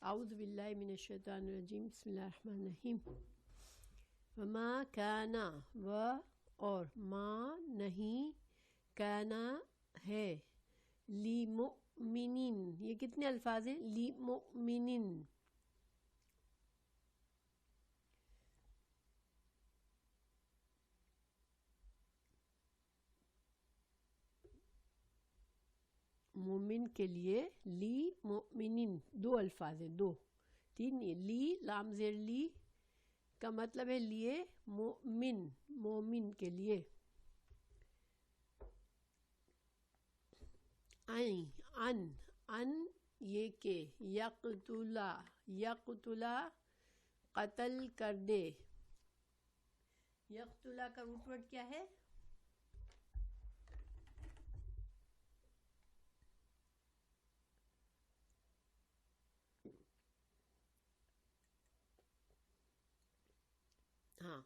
اعوذ باللہ من الشیطان الرجیم بسم اللہ الرحمن الرحیم. وما کانا و اور ما نہیں کانا ہے لمؤمنین. یہ کتنے الفاظ ہیں؟ لمؤمنین. مومن کے لیے لی مؤمنین دو الفاظ ہیں، دو تین. لی لام زیر لی کا مطلب ہے لیے، مومن مومن کے لیے. ان یہ کہ یقتلا یقتلا قتل کر دے. یقتلا کا روٹ ورڈ کیا ہے؟ ہاں،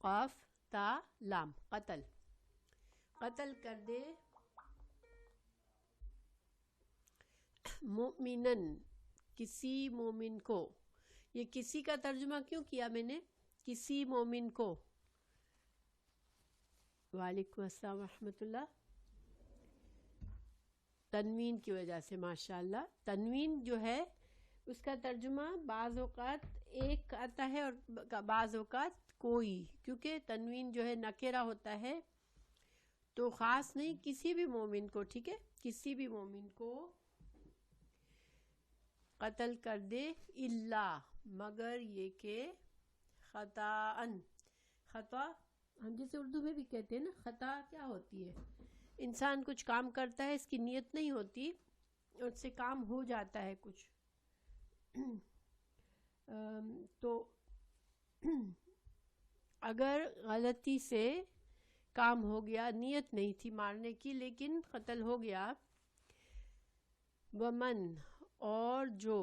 قاف تا لام. قتل قتل کر دے. مؤمنن کسی مومن کو. یہ کسی کا ترجمہ کیوں کیا میں نے؟ کسی مومن کو. وعلیکم السلام ورحمۃ اللہ. تنوین کی وجہ سے ماشاءاللہ. تنوین جو ہے اس کا ترجمہ بعض اوقات ایک آتا ہے اور بعض اوقات کوئی، کیونکہ تنوین جو ہے نکرہ ہوتا ہے تو خاص نہیں، کسی بھی مومن کو. ٹھیک ہے، کسی بھی مومن کو قتل کر دے. الا مگر یہ کہ خطاً. خطا ہم جیسے اردو میں بھی کہتے ہیں نا، خطا کیا ہوتی ہے؟ انسان کچھ کام کرتا ہے، اس کی نیت نہیں ہوتی اور اس سے کام ہو جاتا ہے کچھ. تو اگر غلطی سے کام ہو گیا، نیت نہیں تھی مارنے کی لیکن قتل ہو گیا. ومن اور جو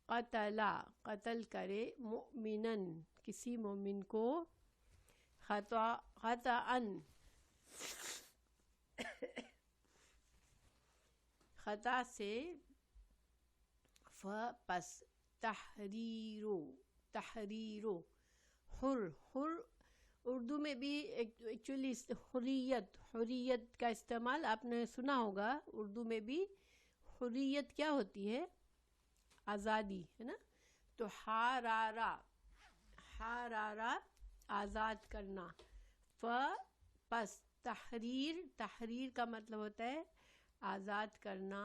قتلا قتل کرے مؤمنن کسی مومن کو خطأً خطا سے پس تحریرو حر. اردو میں بھی ایکچولی حریت کا استعمال آپ نے سنا ہوگا. اردو میں بھی حریت کیا ہوتی ہے؟ آزادی ہے نا. تو حرارا آزاد کرنا. پس تحریر کا مطلب ہوتا ہے آزاد کرنا.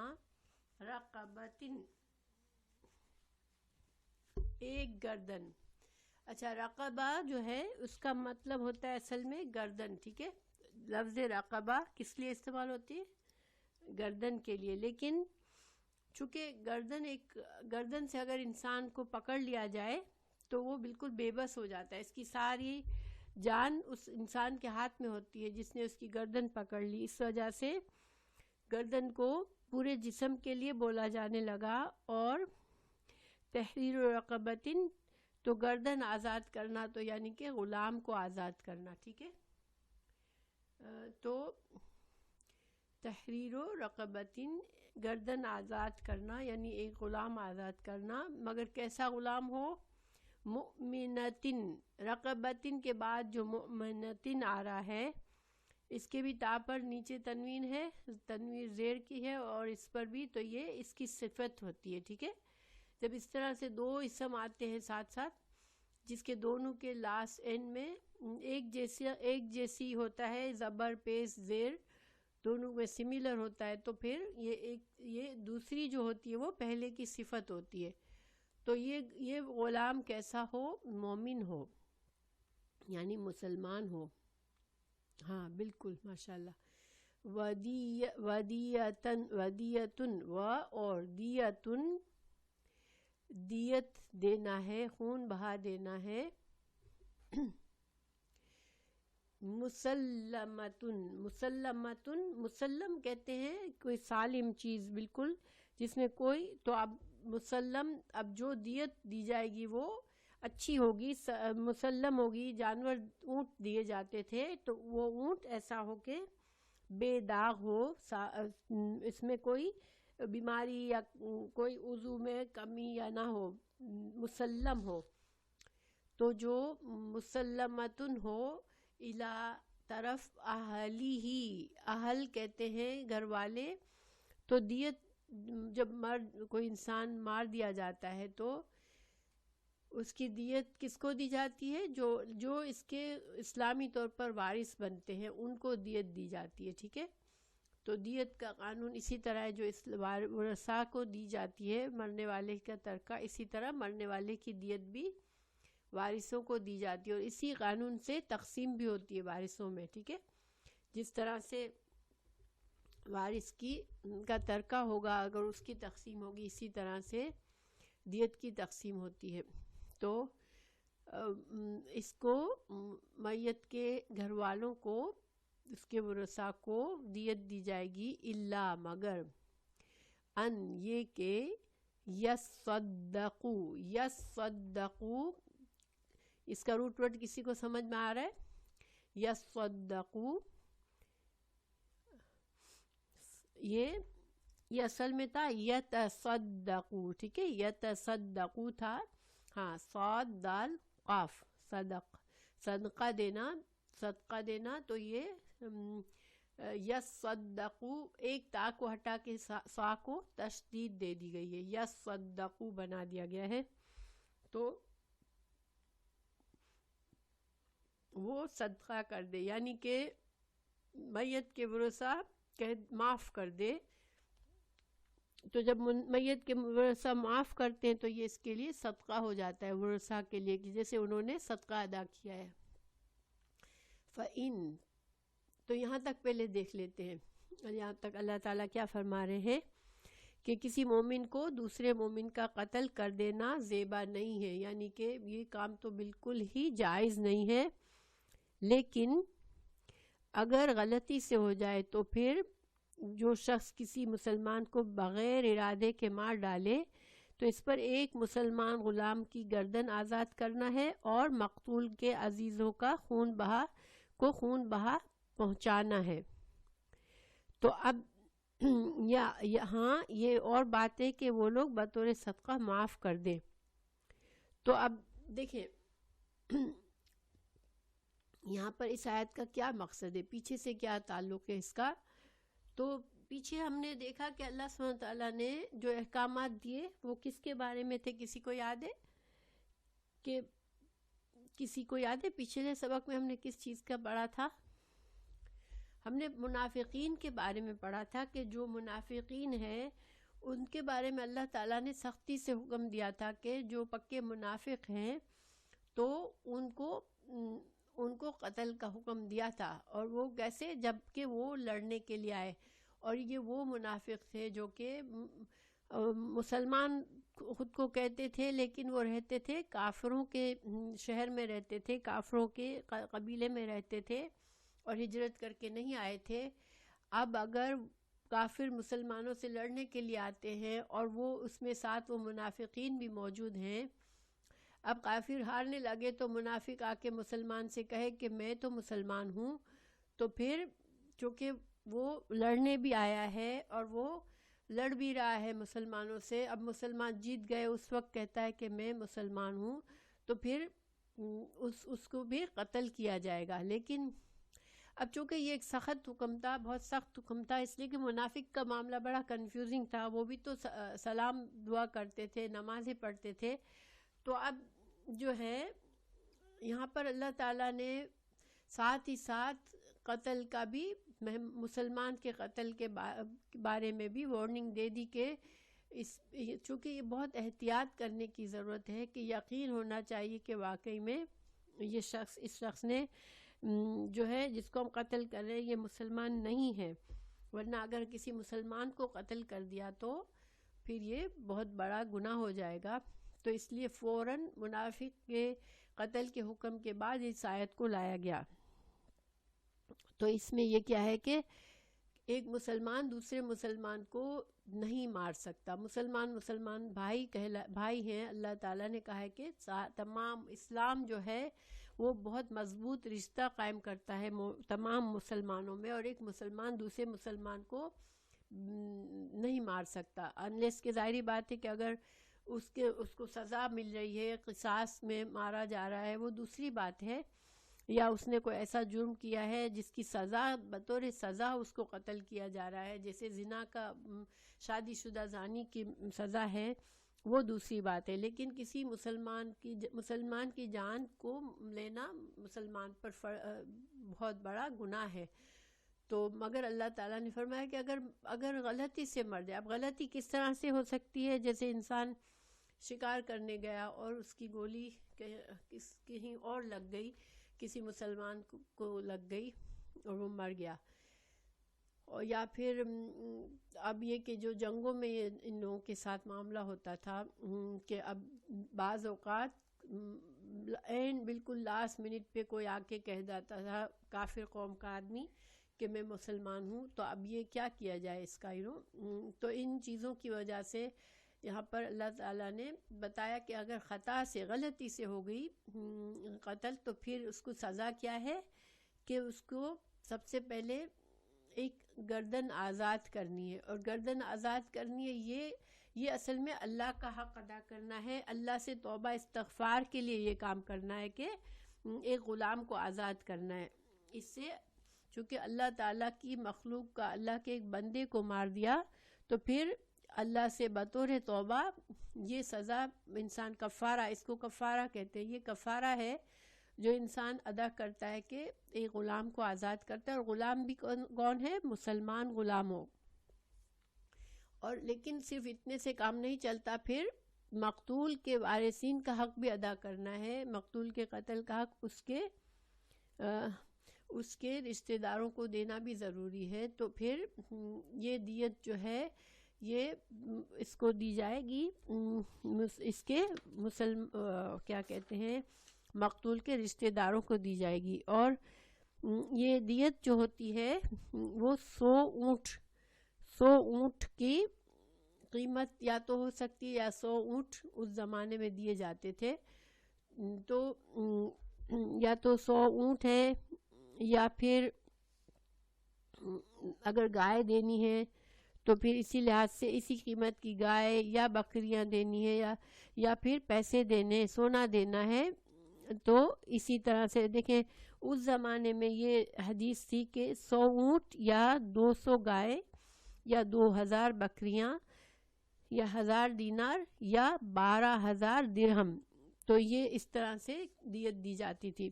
رقبتن ایک گردن. اچھا، رقبہ جو ہے اس کا مطلب ہوتا ہے اصل میں گردن. ٹھیک ہے، لفظ رقبہ کس لیے استعمال ہوتی ہے؟ گردن کے لیے. لیکن چونکہ گردن سے اگر انسان کو پکڑ لیا جائے تو وہ بالکل بے بس ہو جاتا ہے. اس کی ساری جان اس انسان کے ہاتھ میں ہوتی ہے جس نے اس کی گردن پکڑ لی. اس وجہ سے گردن کو پورے جسم کے لیے بولا جانے لگا. اور تحریر رقبتن تو گردن آزاد کرنا، تو یعنی کہ غلام کو آزاد کرنا. ٹھیک ہے، تو تحریر رقبتن گردن آزاد کرنا یعنی ایک غلام آزاد کرنا. مگر کیسا غلام ہو؟ مؤمنتن. رقبتن کے بعد جو مؤمنتن آ رہا ہے اس کے بھی تا پر نیچے تنوین ہے، تنوین زیر کی ہے اور اس پر بھی، تو یہ اس کی صفت ہوتی ہے. ٹھیک ہے، جب اس طرح سے دو اسم آتے ہیں ساتھ ساتھ جس کے دونوں کے لاسٹ اینڈ میں ایک جیسی ہوتا ہے، زبر پیش زیر دونوں میں سملر ہوتا ہے، تو پھر یہ دوسری جو ہوتی ہے وہ پہلے کی صفت ہوتی ہے. تو یہ غلام کیسا ہو؟ مومن ہو یعنی مسلمان ہو. ہاں بالکل ماشاءاللہ. ودیتن و اور دیتن دیت دینا ہے، خون بہا دینا ہے. مسلم کہتے ہیں کوئی سالم چیز بالکل جس میں کوئی، تو اب مسلم، اب جو دیت دی جائے گی وہ اچھی ہوگی، مسلم ہوگی. جانور اونٹ دیے جاتے تھے تو وہ اونٹ ایسا ہو کہ بے داغ ہو، اس میں کوئی بیماری یا کوئی عضو میں کمی یا نہ ہو، مسلم ہو، تو جو مسلمتن ہو الا طرف اہلی ہی، اہل کہتے ہیں گھر والے، تو دیت جب کوئی انسان مار دیا جاتا ہے تو اس کی دیت کس کو دی جاتی ہے؟ جو اس کے اسلامی طور پر وارث بنتے ہیں ان کو دیت دی جاتی ہے، ٹھیک ہے؟ تو دیت کا قانون اسی طرح ہے جو ورثاء کو دی جاتی ہے مرنے والے کا ترکہ، اسی طرح مرنے والے کی دیت بھی وارثوں کو دی جاتی ہے، اور اسی قانون سے تقسیم بھی ہوتی ہے وارثوں میں، ٹھیک ہے؟ جس طرح سے وارث کا ترکہ ہوگا اگر اس کی تقسیم ہوگی، اسی طرح سے دیت کی تقسیم ہوتی ہے۔ تو اس کو میت کے گھر والوں کو، اس کے ورثاء کو دیت دی جائے گی، الا مگر ان یہ کہ یصدقو، یصدقو اس کا روٹ ورڈ کسی کو سمجھ میں آ رہا ہے؟ یصدقو یہ اصل میں تھا یتصدقو، ٹھیک ہے؟ یتصدقو تھا، ہاں، صاد دال قاف، صدق، صدقہ دینا، صدقہ دینا، تو یہ یصدقو ایک تا کو ہٹا کے سا کو تشدید دے دی گئی ہے، یصدقو بنا دیا گیا ہے، تو وہ صدقہ کر دے، یعنی کہ میت کے ورثاء معاف کر دے۔ تو جب میت کے ورثاء معاف کرتے ہیں تو یہ اس کے لیے صدقہ ہو جاتا ہے ورثاء کے لیے، کہ جیسے انہوں نے صدقہ ادا کیا ہے۔ فَإِن، تو یہاں تک پہلے دیکھ لیتے ہیں، اور یہاں تک اللہ تعالیٰ کیا فرما رہے ہیں کہ کسی مومن کو دوسرے مومن کا قتل کر دینا زیبا نہیں ہے، یعنی کہ یہ کام تو بالکل ہی جائز نہیں ہے، لیکن اگر غلطی سے ہو جائے تو پھر جو شخص کسی مسلمان کو بغیر ارادے کے مار ڈالے تو اس پر ایک مسلمان غلام کی گردن آزاد کرنا ہے اور مقتول کے عزیزوں کا خون بہا پہنچانا ہے۔ تو اب یہاں یہ اور بات ہے کہ وہ لوگ بطور صدقہ معاف کر دیں۔ تو اب دیکھیں یہاں پر اس آیت کا کیا مقصد ہے، پیچھے سے کیا تعلق ہے اس کا؟ تو پیچھے ہم نے دیکھا کہ اللہ سبحانہ تعالیٰ نے جو احکامات دیے وہ کس کے بارے میں تھے؟ کسی کو یاد ہے پچھلے سبق میں ہم نے کس چیز کا پڑھا تھا؟ ہم نے منافقین کے بارے میں پڑھا تھا کہ جو منافقین ہیں ان کے بارے میں اللہ تعالیٰ نے سختی سے حکم دیا تھا کہ جو پکے منافق ہیں تو ان کو قتل کا حکم دیا تھا، اور وہ کیسے؟ جب کہ وہ لڑنے کے لیے آئے، اور یہ وہ منافق تھے جو کہ مسلمان خود کو کہتے تھے لیکن وہ رہتے تھے کافروں کے شہر میں، رہتے تھے کافروں کے قبیلے میں رہتے تھے اور ہجرت کر کے نہیں آئے تھے۔ اب اگر کافر مسلمانوں سے لڑنے کے لیے آتے ہیں اور وہ اس میں ساتھ وہ منافقین بھی موجود ہیں، اب کافر ہارنے لگے تو منافق آ کے مسلمان سے کہے کہ میں تو مسلمان ہوں، تو پھر چونکہ وہ لڑنے بھی آیا ہے اور وہ لڑ بھی رہا ہے مسلمانوں سے، اب مسلمان جیت گئے، اس وقت کہتا ہے کہ میں مسلمان ہوں، تو پھر اس کو بھی قتل کیا جائے گا۔ لیکن اب چونکہ یہ ایک سخت حکم تھا، بہت سخت حکم تھا، اس لیے کہ منافق کا معاملہ بڑا کنفیوزنگ تھا، وہ بھی تو سلام دعا کرتے تھے، نمازیں پڑھتے تھے۔ تو اب جو ہے یہاں پر اللہ تعالیٰ نے ساتھ ہی ساتھ قتل کا بھی، مسلمان کے قتل کے بارے میں بھی وارننگ دے دی کہ چونکہ یہ بہت احتیاط کرنے کی ضرورت ہے، کہ یقین ہونا چاہیے کہ واقعی میں اس شخص نے جو ہے جس کو ہم قتل کر رہے ہیں یہ مسلمان نہیں ہے، ورنہ اگر کسی مسلمان کو قتل کر دیا تو پھر یہ بہت بڑا گناہ ہو جائے گا۔ تو اس لیے فوراً منافق کے قتل کے حکم کے بعد اس آیت کو لایا گیا۔ تو اس میں یہ کیا ہے کہ ایک مسلمان دوسرے مسلمان کو نہیں مار سکتا، مسلمان بھائی ہیں۔ اللہ تعالیٰ نے کہا ہے کہ تمام اسلام جو ہے وہ بہت مضبوط رشتہ قائم کرتا ہے تمام مسلمانوں میں، اور ایک مسلمان دوسرے مسلمان کو نہیں مار سکتا، انلیس کہ ظاہری بات ہے کہ اگر اس کو سزا مل رہی ہے، قصاص میں مارا جا رہا ہے، وہ دوسری بات ہے، یا اس نے کوئی ایسا جرم کیا ہے جس کی سزا بطور سزا اس کو قتل کیا جا رہا ہے، جیسے زنا کا شادی شدہ زانی کی سزا ہے، وہ دوسری بات ہے۔ لیکن کسی مسلمان کی جان کو لینا مسلمان پر بہت بڑا گناہ ہے۔ تو مگر اللہ تعالیٰ نے فرمایا کہ اگر غلطی سے مر جائے، اب غلطی کس طرح سے ہو سکتی ہے؟ جیسے انسان شکار کرنے گیا اور اس کی گولی کہیں اور لگ گئی، کسی مسلمان کو لگ گئی اور وہ مر گیا، اور یا پھر اب یہ کہ جو جنگوں میں ان لوگوں کے ساتھ معاملہ ہوتا تھا کہ اب بعض اوقات بالکل لاسٹ منٹ پہ کوئی آ کے کہہ جاتا تھا کافر قوم کا آدمی کہ میں مسلمان ہوں، تو اب یہ کیا کیا جائے اس کا تو ان چیزوں کی وجہ سے یہاں پر اللہ تعالیٰ نے بتایا کہ اگر خطا سے غلطی سے ہو گئی قتل، تو پھر اس کو سزا کیا ہے کہ اس کو سب سے پہلے ایک گردن آزاد کرنی ہے، اور گردن آزاد کرنی ہے، یہ اصل میں اللہ کا حق ادا کرنا ہے، اللہ سے توبہ استغفار کے لیے یہ کام کرنا ہے کہ ایک غلام کو آزاد کرنا ہے۔ اس سے چونکہ اللہ تعالیٰ کی مخلوق کا، اللہ کے ایک بندے کو مار دیا، تو پھر اللہ سے بطور توبہ یہ سزا انسان کفارہ، اس کو کفارہ کہتے ہیں، یہ کفارہ ہے جو انسان ادا کرتا ہے کہ ایک غلام کو آزاد کرتا ہے، اور غلام بھی کون ہے؟ مسلمان غلام ہو۔ اور لیکن صرف اتنے سے کام نہیں چلتا، پھر مقتول کے وارثین کا حق بھی ادا کرنا ہے، مقتول کے قتل کا حق اس کے رشتہ داروں کو دینا بھی ضروری ہے۔ تو پھر یہ دیت جو ہے یہ اس کو دی جائے گی، اس کے کیا کہتے ہیں، مقتول کے رشتہ داروں کو دی جائے گی، اور یہ دیت جو ہوتی ہے وہ 100 اونٹ کی قیمت یا تو ہو سکتی ہے، یا 100 اونٹ اس زمانے میں دیے جاتے تھے، تو یا تو 100 اونٹ ہے، یا پھر اگر گائے دینی ہے تو پھر اسی لحاظ سے اسی قیمت کی گائے یا بکریاں دینی ہے، یا پھر پیسے دینے، سونا دینا ہے، تو اسی طرح سے دیکھیں اس زمانے میں یہ حدیث تھی کہ 100 اونٹ یا 200 گائے یا 2000 بکریاں یا 1000 دینار یا 12000 درہم، تو یہ اس طرح سے دیت دی جاتی تھی۔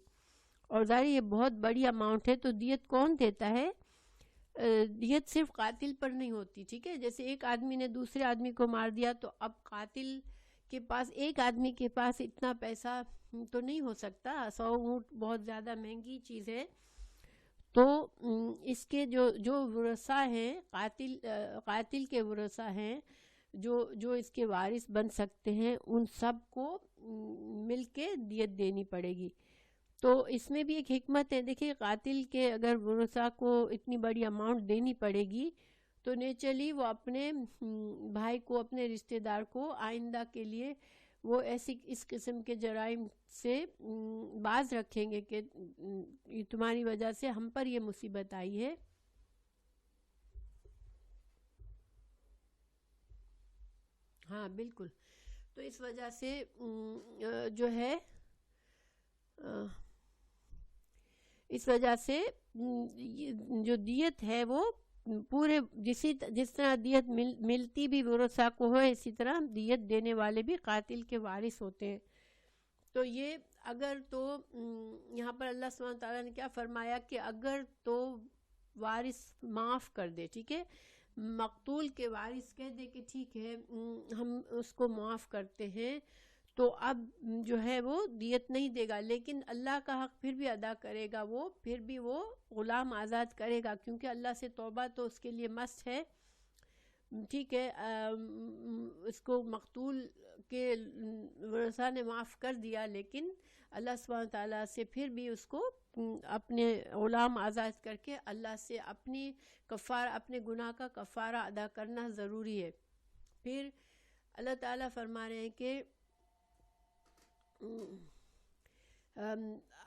اور ظاہر یہ بہت بڑی اماؤنٹ ہے، تو دیت کون دیتا ہے؟ دیت صرف قاتل پر نہیں ہوتی، ٹھیک ہے؟ جیسے ایک آدمی نے دوسرے آدمی کو مار دیا، تو اب قاتل کے پاس، ایک آدمی کے پاس اتنا پیسہ تو نہیں ہو سکتا، 100 اونٹ بہت زیادہ مہنگی چیز ہے، تو اس کے جو ورثاء ہیں، قاتل کے ورثاء ہیں، جو اس کے وارث بن سکتے ہیں، ان سب کو مل کے دیت دینی پڑے گی۔ تو اس میں بھی ایک حکمت ہے، دیکھیں قاتل کے اگر ورثاء کو اتنی بڑی اماؤنٹ دینی پڑے گی، تو نیچرلی وہ اپنے بھائی کو، اپنے رشتہ دار کو آئندہ کے لیے وہ اس قسم کے جرائم سے باز رکھیں گے کہ تمہاری وجہ سے ہم پر یہ مصیبت آئی ہے۔ ہاں بالکل، تو اس وجہ سے جو ہے اس وجہ سے جو دیت ہے وہ پورے جس طرح دیت ملتی بھی ورثاء کو ہے، اسی طرح دیت دینے والے بھی قاتل کے وارث ہوتے ہیں۔ تو یہ اگر تو یہاں پر اللہ سبحانہ تعالیٰ نے کیا فرمایا کہ اگر تو وارث معاف کر دے، ٹھیک ہے، مقتول کے وارث کہہ دے کہ ٹھیک ہے ہم اس کو معاف کرتے ہیں، تو اب جو ہے وہ دیت نہیں دے گا، لیکن اللہ کا حق پھر بھی ادا کرے گا، پھر بھی وہ غلام آزاد کرے گا، کیونکہ اللہ سے توبہ تو اس کے لیے مست ہے، ٹھیک ہے۔ اس کو مقتول کے ورثاء نے معاف کر دیا، لیکن اللہ سبحانہ تعالیٰ سے پھر بھی اس کو اپنے غلام آزاد کر کے اللہ سے اپنے گناہ کا کفارہ ادا کرنا ضروری ہے۔ پھر اللہ تعالیٰ فرما رہے ہیں کہ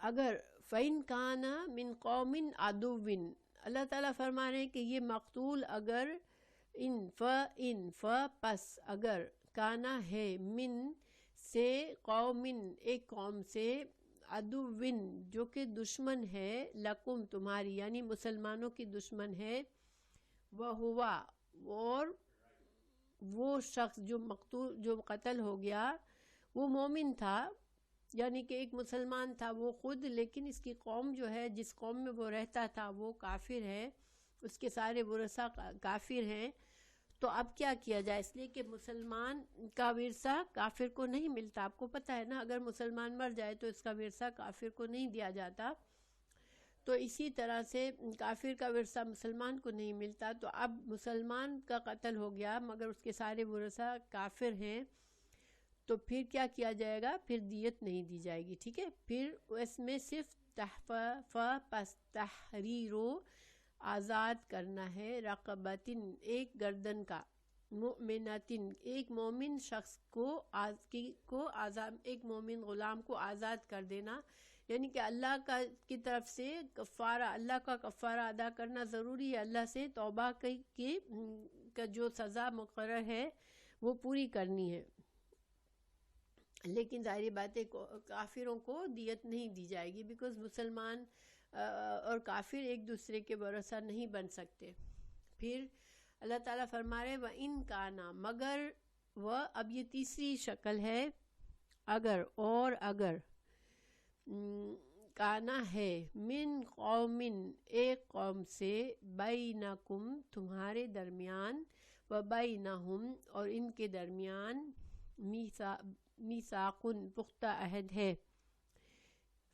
اگر فَإِن كَانَ مِن قَوْمٍ عَدُوٍّ، اللہ تعالیٰ فرما رہے ہیں کہ یہ مقتول اگر ان پس اگر کانا ہے من سے قومن ایک قوم سے عدوٍ جو کہ دشمن ہے لکم تمہاری یعنی مسلمانوں کی دشمن ہے وہ ہوا اور وہ شخص جو قتل ہو گیا وہ مومن تھا یعنی کہ ایک مسلمان تھا وہ خود لیکن اس کی قوم جو ہے جس قوم میں وہ رہتا تھا وہ کافر ہے اس کے سارے ورثہ کافر ہیں تو اب کیا کیا جائے اس لیے کہ مسلمان کا ورثہ کافر کو نہیں ملتا آپ کو پتہ ہے نا اگر مسلمان مر جائے تو اس کا ورثہ کافر کو نہیں دیا جاتا تو اسی طرح سے کافر کا ورثہ مسلمان کو نہیں ملتا تو اب مسلمان کا قتل ہو گیا مگر اس کے سارے ورثہ کافر ہیں تو پھر کیا کیا جائے گا پھر دیت نہیں دی جائے گی ٹھیک ہے پھر اس میں صرف پس تحریرو آزاد کرنا ہے رقبتن ایک گردن کا مؤمنتن ایک مومن شخص کو آزاد ایک مومن غلام کو آزاد کر دینا یعنی کہ اللہ کی طرف سے کفارہ اللہ کا کفارہ ادا کرنا ضروری ہے اللہ سے توبہ کی جو سزا مقرر ہے وہ پوری کرنی ہے لیکن ظاہری بات ہے کافروں کو دیت نہیں دی جائے گی بیکاز مسلمان اور کافر ایک دوسرے کے ورثہ نہیں بن سکتے پھر اللہ تعالیٰ فرما رہے وَإِن كَانَ مگر وہ اب یہ تیسری شکل ہے اگر کانا ہے من قومن ایک قوم سے بینکم تمہارے درمیان و بینہم اور ان کے درمیان میثاقن پختہ عہد ہے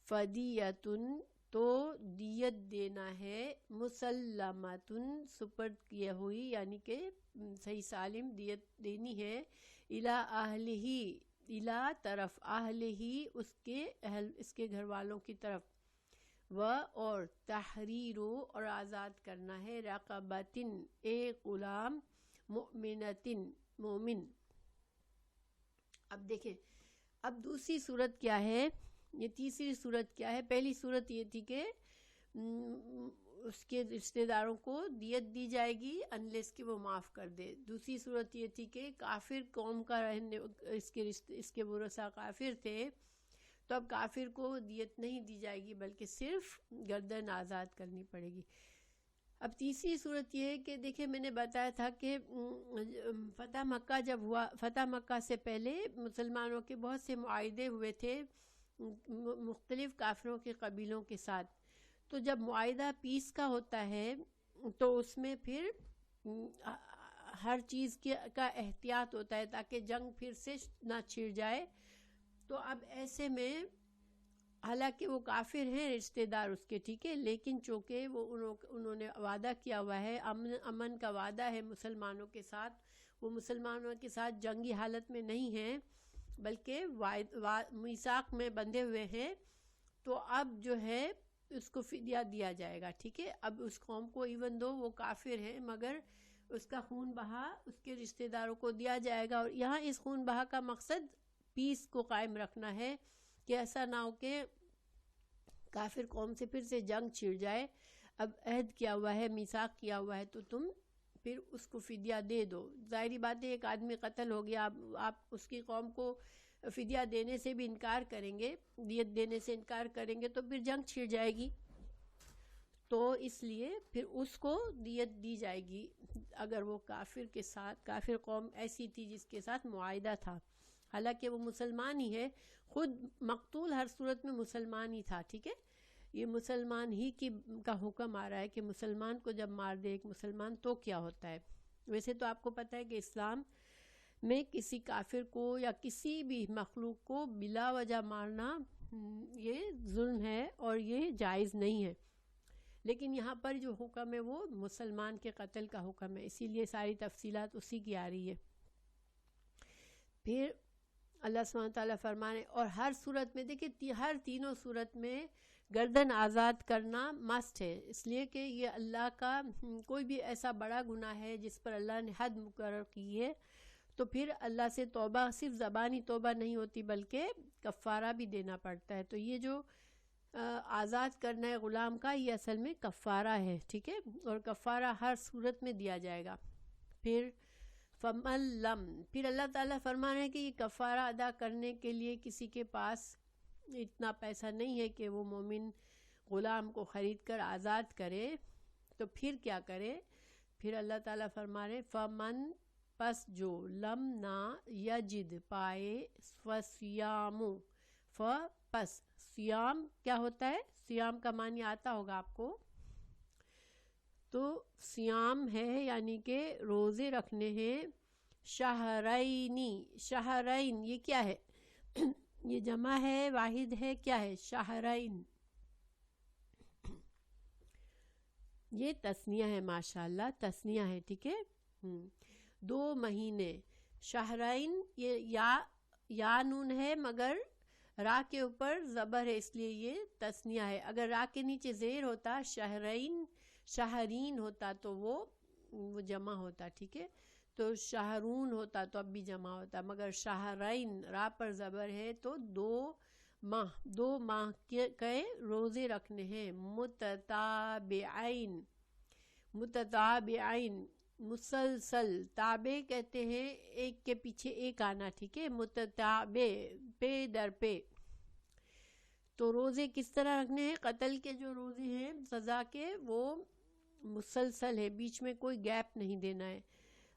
فدیتن تو دیت دینا ہے مسلمتن سپرد کیا ہوئی یعنی کہ صحیح سالم دیت دینی ہے الی اہلہ الی طرف اہلہ اس کے گھر والوں کی طرف و اور تحریرو اور آزاد کرنا ہے رقبتن ایک غلام مؤمنتن مومن اب دیکھیں اب دوسری صورت کیا ہے یہ تیسری صورت کیا ہے پہلی صورت یہ تھی کہ اس کے رشتہ داروں کو دیت دی جائے گی انلیس کہ وہ معاف کر دے دوسری صورت یہ تھی کہ کافر قوم کا رہنے اس کے ورثہ کافر تھے تو اب کافر کو دیت نہیں دی جائے گی بلکہ صرف گردن آزاد کرنی پڑے گی اب تیسری صورت یہ ہے کہ دیکھیں میں نے بتایا تھا کہ فتح مکہ جب ہوا فتح مکہ سے پہلے مسلمانوں کے بہت سے معاہدے ہوئے تھے مختلف کافروں کے قبیلوں کے ساتھ تو جب معاہدہ پیس کا ہوتا ہے تو اس میں پھر ہر چیز کا احتیاط ہوتا ہے تاکہ جنگ پھر سے نہ چھڑ جائے تو اب ایسے میں حالانکہ وہ کافر ہیں رشتہ دار اس کے ٹھیک ہے لیکن چونکہ وہ انہوں نے وعدہ کیا ہوا ہے امن کا وعدہ ہے مسلمانوں کے ساتھ وہ مسلمانوں کے ساتھ جنگی حالت میں نہیں ہیں بلکہ میثاق میں بندھے ہوئے ہیں تو اب جو ہے اس کو فدیہ دیا جائے گا ٹھیک ہے اب اس قوم کو ایون دو وہ کافر ہیں مگر اس کا خون بہا اس کے رشتہ داروں کو دیا جائے گا اور یہاں اس خون بہا کا مقصد پیس کو قائم رکھنا ہے کہ ایسا نہ ہو کہ کافر قوم سے پھر سے جنگ چھڑ جائے اب عہد کیا ہوا ہے میثاق کیا ہوا ہے تو تم پھر اس کو فدیہ دے دو ظاہری بات ہے ایک آدمی قتل ہو گیا آپ اس کی قوم کو فدیہ دینے سے بھی انکار کریں گے دیت دینے سے انکار کریں گے تو پھر جنگ چھڑ جائے گی تو اس لیے پھر اس کو دیت دی جائے گی اگر وہ کافر کے ساتھ کافر قوم ایسی تھی جس کے ساتھ معاہدہ تھا حالانکہ وہ مسلمان ہی ہے خود مقتول ہر صورت میں مسلمان ہی تھا ٹھیک ہے یہ مسلمان ہی کا حکم آ رہا ہے کہ مسلمان کو جب مار دے ایک مسلمان تو کیا ہوتا ہے ویسے تو آپ کو پتہ ہے کہ اسلام میں کسی کافر کو یا کسی بھی مخلوق کو بلا وجہ مارنا یہ ظلم ہے اور یہ جائز نہیں ہے لیکن یہاں پر جو حکم ہے وہ مسلمان کے قتل کا حکم ہے اسی لیے ساری تفصیلات اسی کی آ رہی ہے پھر اللہ سبحانہ تعالیٰ فرمانے اور ہر صورت میں دیکھیں ہر تینوں صورت میں گردن آزاد کرنا مست ہے اس لیے کہ یہ اللہ کا کوئی بھی ایسا بڑا گناہ ہے جس پر اللہ نے حد مقرر کی ہے تو پھر اللہ سے توبہ صرف زبانی توبہ نہیں ہوتی بلکہ کفارہ بھی دینا پڑتا ہے تو یہ جو آزاد کرنا ہے غلام کا یہ اصل میں کفارہ ہے ٹھیک ہے اور کفارہ ہر صورت میں دیا جائے گا پھر فمن لم، پھر اللہ تعالیٰ فرما رہے ہیں کہ یہ کفارہ ادا کرنے کے لیے کسی کے پاس اتنا پیسہ نہیں ہے کہ وہ مومن غلام کو خرید کر آزاد کرے، تو پھر کیا کرے؟ پھر اللہ تعالیٰ فرما رہے فمن، پس جو لم نہ یجد پائے، فسیام، پس سیام کیا ہوتا ہے؟ سیام کا معنی آتا ہوگا آپ کو، تو سیام ہے یعنی کہ روزے رکھنے ہیں، شہرینی، شہرین یہ کیا ہے؟ یہ جمع ہے واحد ہے، کیا ہے؟ شہرین، یہ تثنیہ ہے، ماشاءاللہ تثنیہ ہے، ٹھیک ہے، 2 مہینے، شہرین، یہ یا نون ہے مگر را کے اوپر زبر ہے اس لیے یہ تثنیہ ہے، اگر را کے نیچے زیر ہوتا شہرین، شہرین ہوتا تو وہ جمع ہوتا، ٹھیک ہے، تو شہرون ہوتا تو اب بھی جمع ہوتا، مگر شہرین را پر زبر ہے تو 2 ماہ کے روزے رکھنے ہیں، متتابعین، متتابعین مسلسل، تابع کہتے ہیں ایک کے پیچھے ایک آنا، ٹھیک ہے، متتابع پے در پے، تو روزے کس طرح رکھنے ہیں؟ قتل کے جو روزے ہیں سزا کے وہ مسلسل ہے، بیچ میں کوئی گیپ نہیں دینا ہے،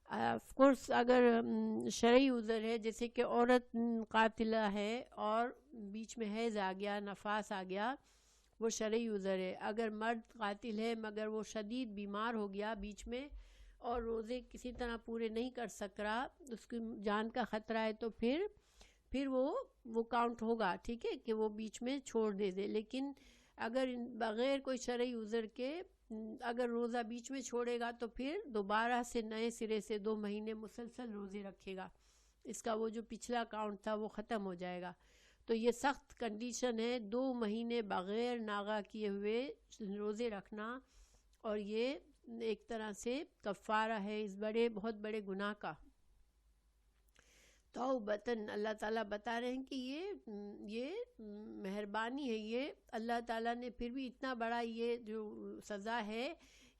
آف کورس اگر شرعی عذر ہے، جیسے کہ عورت قاتلہ ہے اور بیچ میں حیض آ گیا، نفاس آ گیا، وہ شرعی عذر ہے، اگر مرد قاتل ہے مگر وہ شدید بیمار ہو گیا بیچ میں اور روزے کسی طرح پورے نہیں کر سک رہا، اس کی جان کا خطرہ ہے، تو پھر وہ کاؤنٹ ہوگا، ٹھیک ہے، کہ وہ بیچ میں چھوڑ دے، لیکن اگر بغیر کوئی شرعی عذر کے اگر روزہ بیچ میں چھوڑے گا تو پھر دوبارہ سے نئے سرے سے 2 مہینے مسلسل روزے رکھے گا، اس کا وہ جو پچھلا کاؤنٹ تھا وہ ختم ہو جائے گا، تو یہ سخت کنڈیشن ہے 2 مہینے بغیر ناغہ کیے ہوئے روزے رکھنا، اور یہ ایک طرح سے کفارہ ہے اس بہت بڑے گناہ کا۔ توبتن، اللہ تعالیٰ بتا رہے ہیں کہ یہ مہربانی ہے، یہ اللہ تعالیٰ نے پھر بھی اتنا بڑا یہ جو سزا ہے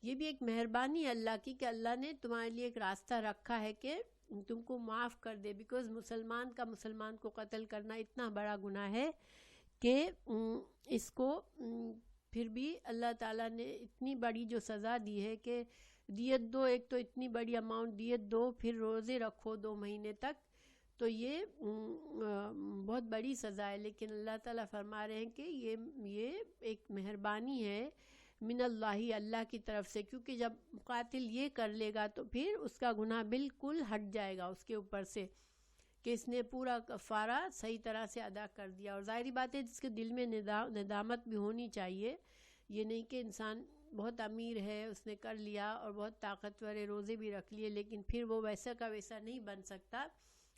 یہ بھی ایک مہربانی ہے اللہ کی، کہ اللہ نے تمہارے لیے ایک راستہ رکھا ہے کہ تم کو معاف کر دے، بیکاز مسلمان کو قتل کرنا اتنا بڑا گناہ ہے کہ اس کو پھر بھی اللہ تعالیٰ نے اتنی بڑی جو سزا دی ہے کہ دیت دو، ایک تو اتنی بڑی اماؤنٹ دیت دو، پھر روزے رکھو 2 مہینے تک، تو یہ بہت بڑی سزا ہے، لیکن اللہ تعالیٰ فرما رہے ہیں کہ یہ ایک مہربانی ہے من اللہ کی طرف سے، کیونکہ جب قاتل یہ کر لے گا تو پھر اس کا گناہ بالکل ہٹ جائے گا اس کے اوپر سے، کہ اس نے پورا کفارہ صحیح طرح سے ادا کر دیا، اور ظاہری بات ہے جس کے دل میں ندامت بھی ہونی چاہیے، یہ نہیں کہ انسان بہت امیر ہے اس نے کر لیا اور بہت طاقتور روزے بھی رکھ لیے لیکن پھر وہ ویسا کا ویسا نہیں بن سکتا،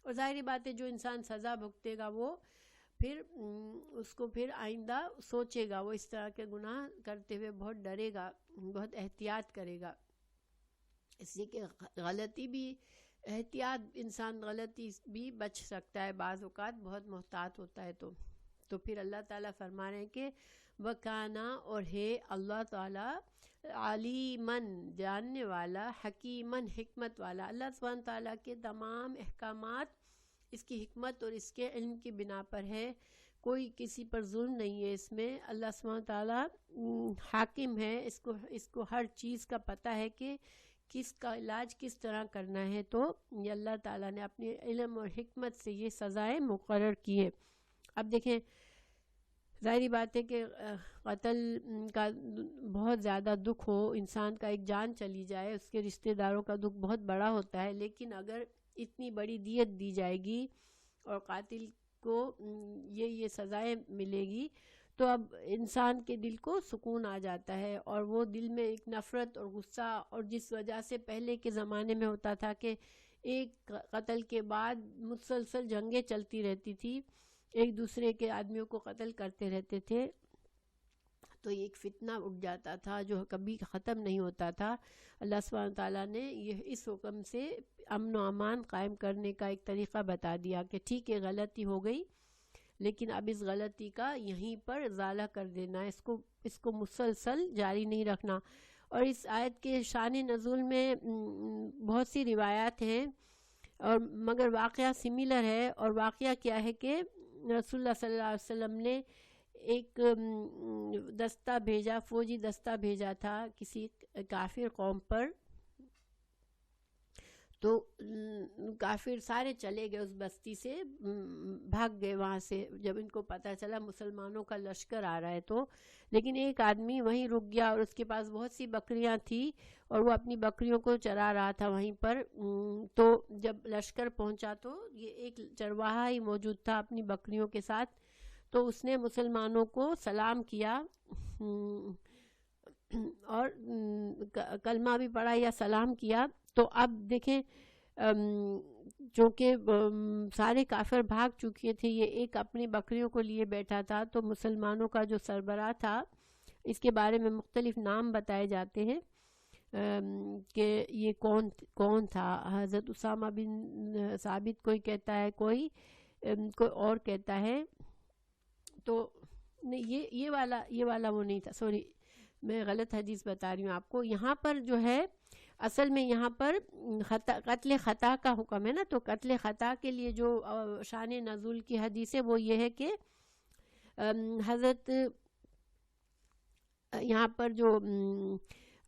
اور ظاہری بات ہے جو انسان سزا بھگتے گا وہ پھر اس کو پھر آئندہ سوچے گا، وہ اس طرح کے گناہ کرتے ہوئے بہت ڈرے گا، بہت احتیاط کرے گا، اس لیے کہ غلطی بھی احتیاط، انسان غلطی بھی بچ سکتا ہے، بعض اوقات بہت محتاط ہوتا ہے، تو پھر اللہ تعالیٰ فرما رہے ہیں کہ وَكَانَ، اور ہے اللہ تعالیٰ علیماً جاننے والا، حکیماً حکمت والا، اللہ سبحانہ تعالیٰ کے تمام احکامات اس کی حکمت اور اس کے علم کی بنا پر ہے، کوئی کسی پر ظلم نہیں ہے اس میں، اللہ سبحانہ تعالیٰ حاکم ہے، اس کو ہر چیز کا پتہ ہے کہ کس کا علاج کس طرح کرنا ہے، تو یہ اللہ تعالیٰ نے اپنے علم اور حکمت سے یہ سزائیں مقرر کی ہے۔ اب دیکھیں ظاہری بات ہے کہ قتل کا بہت زیادہ دکھ ہو، انسان کا ایک جان چلی جائے، اس کے رشتہ داروں کا دکھ بہت بڑا ہوتا ہے، لیکن اگر اتنی بڑی دیت دی جائے گی اور قاتل کو یہ سزائیں ملے گی تو اب انسان کے دل کو سکون آ جاتا ہے، اور وہ دل میں ایک نفرت اور غصہ، اور جس وجہ سے پہلے کے زمانے میں ہوتا تھا کہ ایک قتل کے بعد مسلسل جنگیں چلتی رہتی تھی، ایک دوسرے کے آدمیوں کو قتل کرتے رہتے تھے، تو ایک فتنہ اٹھ جاتا تھا جو کبھی ختم نہیں ہوتا تھا۔ اللہ سبحانہ تعالیٰ نے یہ اس حکم سے امن و امان قائم کرنے کا ایک طریقہ بتا دیا کہ ٹھیک ہے غلطی ہو گئی لیکن اب اس غلطی کا یہیں پر ازالہ کر دینا ہے، اس کو مسلسل جاری نہیں رکھنا، اور اس آیت کے شان نزول میں بہت سی روایات ہیں، اور مگر واقعہ سملر ہے. اور واقعہ کیا ہے کہ رسول اللہ صلی اللہ علیہ وسلم نے ایک دستہ بھیجا، فوجی دستہ بھیجا تھا کسی کافر قوم پر. تو کافر سارے چلے گئے، اس بستی سے بھاگ گئے وہاں سے جب ان کو پتہ چلا مسلمانوں کا لشکر آ رہا ہے تو. لیکن ایک آدمی وہیں رک گیا اور اس کے پاس بہت سی بکریاں تھیں اور وہ اپنی بکریوں کو چرا رہا تھا وہیں پر. تو جب لشکر پہنچا تو یہ ایک چرواہا ہی موجود تھا اپنی بکریوں کے ساتھ. تو اس نے مسلمانوں کو سلام کیا اور کلمہ بھی پڑھا یا سلام کیا. تو اب دیکھیں چونکہ سارے کافر بھاگ چکے تھے، یہ ایک اپنی بکریوں کو لیے بیٹھا تھا. تو مسلمانوں کا جو سربراہ تھا، اس کے بارے میں مختلف نام بتائے جاتے ہیں کہ یہ کون تھا. حضرت اسامہ بن ثابت کوئی کہتا ہے، کوئی اور کہتا ہے. تو نہیں، یہ والا وہ نہیں تھا، سوری میں غلط حدیث بتا رہی ہوں آپ کو. یہاں پر جو ہے اصل میں یہاں پر قتل خطا کا حکم ہے نا. تو قتل خطا کے لیے جو شان نزول کی حدیث ہے وہ یہ ہے کہ حضرت یہاں پر جو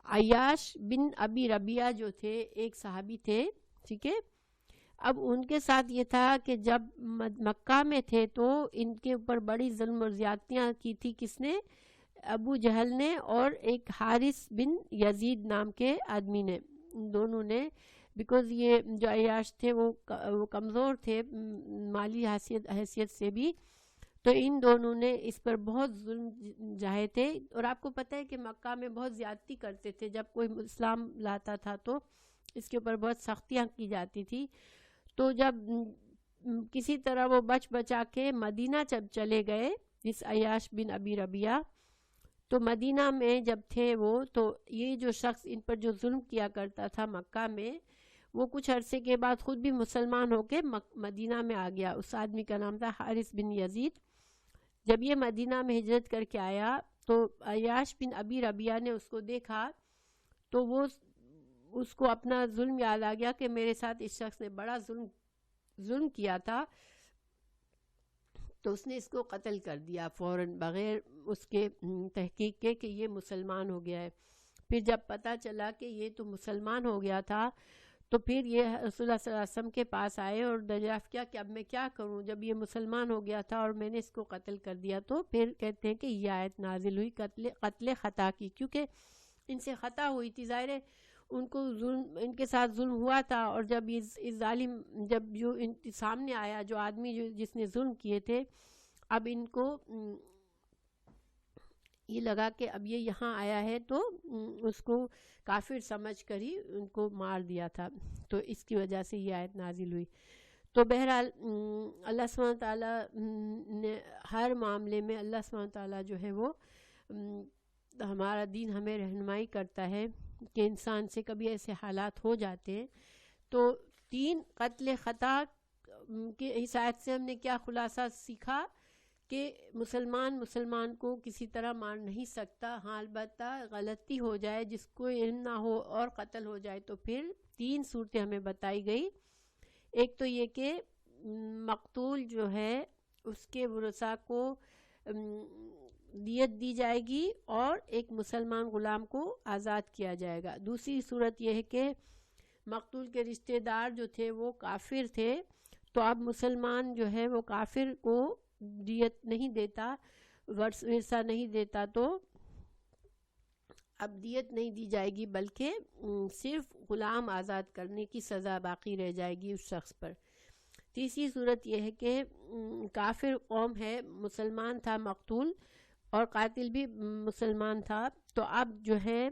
عیاش بن ابی ربیعہ جو تھے، ایک صحابی تھے، ٹھیک ہے. اب ان کے ساتھ یہ تھا کہ جب مکہ میں تھے تو ان کے اوپر بڑی ظلم اور زیادتیاں کی تھی. کس نے؟ ابو جہل نے اور ایک حارث بن یزید نام کے آدمی نے. دونوں نے، بیکوز یہ جو عیاش تھے وہ کمزور تھے مالی حیثیت سے بھی، تو ان دونوں نے اس پر بہت ظلم جاہے تھے. اور آپ کو پتہ ہے کہ مکہ میں بہت زیادتی کرتے تھے. جب کوئی اسلام لاتا تھا تو اس کے اوپر بہت سختیاں کی جاتی تھی. تو جب کسی طرح وہ بچا کے مدینہ جب چلے گئے اس عیاش بن ابی ربیعہ، تو مدینہ میں جب تھے وہ، تو یہ جو شخص ان پر جو ظلم کیا کرتا تھا مکہ میں، وہ کچھ عرصے کے بعد خود بھی مسلمان ہو کے مدینہ میں آ گیا. اس آدمی کا نام تھا حارث بن یزید. جب یہ مدینہ میں ہجرت کر کے آیا تو عیاش بن ابی ربیعہ نے اس کو دیکھا تو وہ اس کو اپنا ظلم یاد آ گیا کہ میرے ساتھ اس شخص نے بڑا ظلم کیا تھا. تو اس نے اس کو قتل کر دیا فوراً بغیر اس کے تحقیق کے کہ یہ مسلمان ہو گیا ہے. پھر جب پتہ چلا کہ یہ تو مسلمان ہو گیا تھا تو پھر یہ رسول اللہ صلی اللہ علیہ وسلم کے پاس آئے اور دریافت کیا کہ اب میں کیا کروں جب یہ مسلمان ہو گیا تھا اور میں نے اس کو قتل کر دیا. تو پھر کہتے ہیں کہ یہ آیت نازل ہوئی قتل خطا کی، کیونکہ ان سے خطا ہوئی تھی. ظاہر ہے ان کو ان کے ساتھ ظلم ہوا تھا، اور جب اس ظالم جب جو ان سامنے آیا جو آدمی جس نے ظلم کیے تھے، اب ان کو یہ لگا کہ اب یہ یہاں آیا ہے تو اس کو کافر سمجھ کر ہی ان کو مار دیا تھا. تو اس کی وجہ سے یہ آیت نازل ہوئی. تو بہرحال اللہ سبحانہ تعالیٰ نے ہر معاملے میں اللہ سبحانہ تعالیٰ جو ہے وہ ہمارا دین ہمیں رہنمائی کرتا ہے کہ انسان سے کبھی ایسے حالات ہو جاتے ہیں. تو 3 قتل خطا کے اس آیت سے ہم نے کیا خلاصہ سیکھا کہ مسلمان کو کسی طرح مار نہیں سکتا. ہاں البتہ غلطی ہو جائے، جس کو علم نہ ہو اور قتل ہو جائے تو پھر 3 صورتیں ہمیں بتائی گئی. ایک تو یہ کہ مقتول جو ہے اس کے ورثاء کو دیت دی جائے گی اور ایک مسلمان غلام کو آزاد کیا جائے گا. دوسری صورت یہ ہے کہ مقتول کے رشتہ دار جو تھے وہ کافر تھے، تو اب مسلمان جو ہے وہ کافر کو دیت نہیں دیتا، ورثہ نہیں دیتا، تو اب دیت نہیں دی جائے گی بلکہ صرف غلام آزاد کرنے کی سزا باقی رہ جائے گی اس شخص پر. تیسری صورت یہ ہے کہ کافر قوم ہے، مسلمان تھا مقتول اور قاتل بھی مسلمان تھا، تو اب جو ہے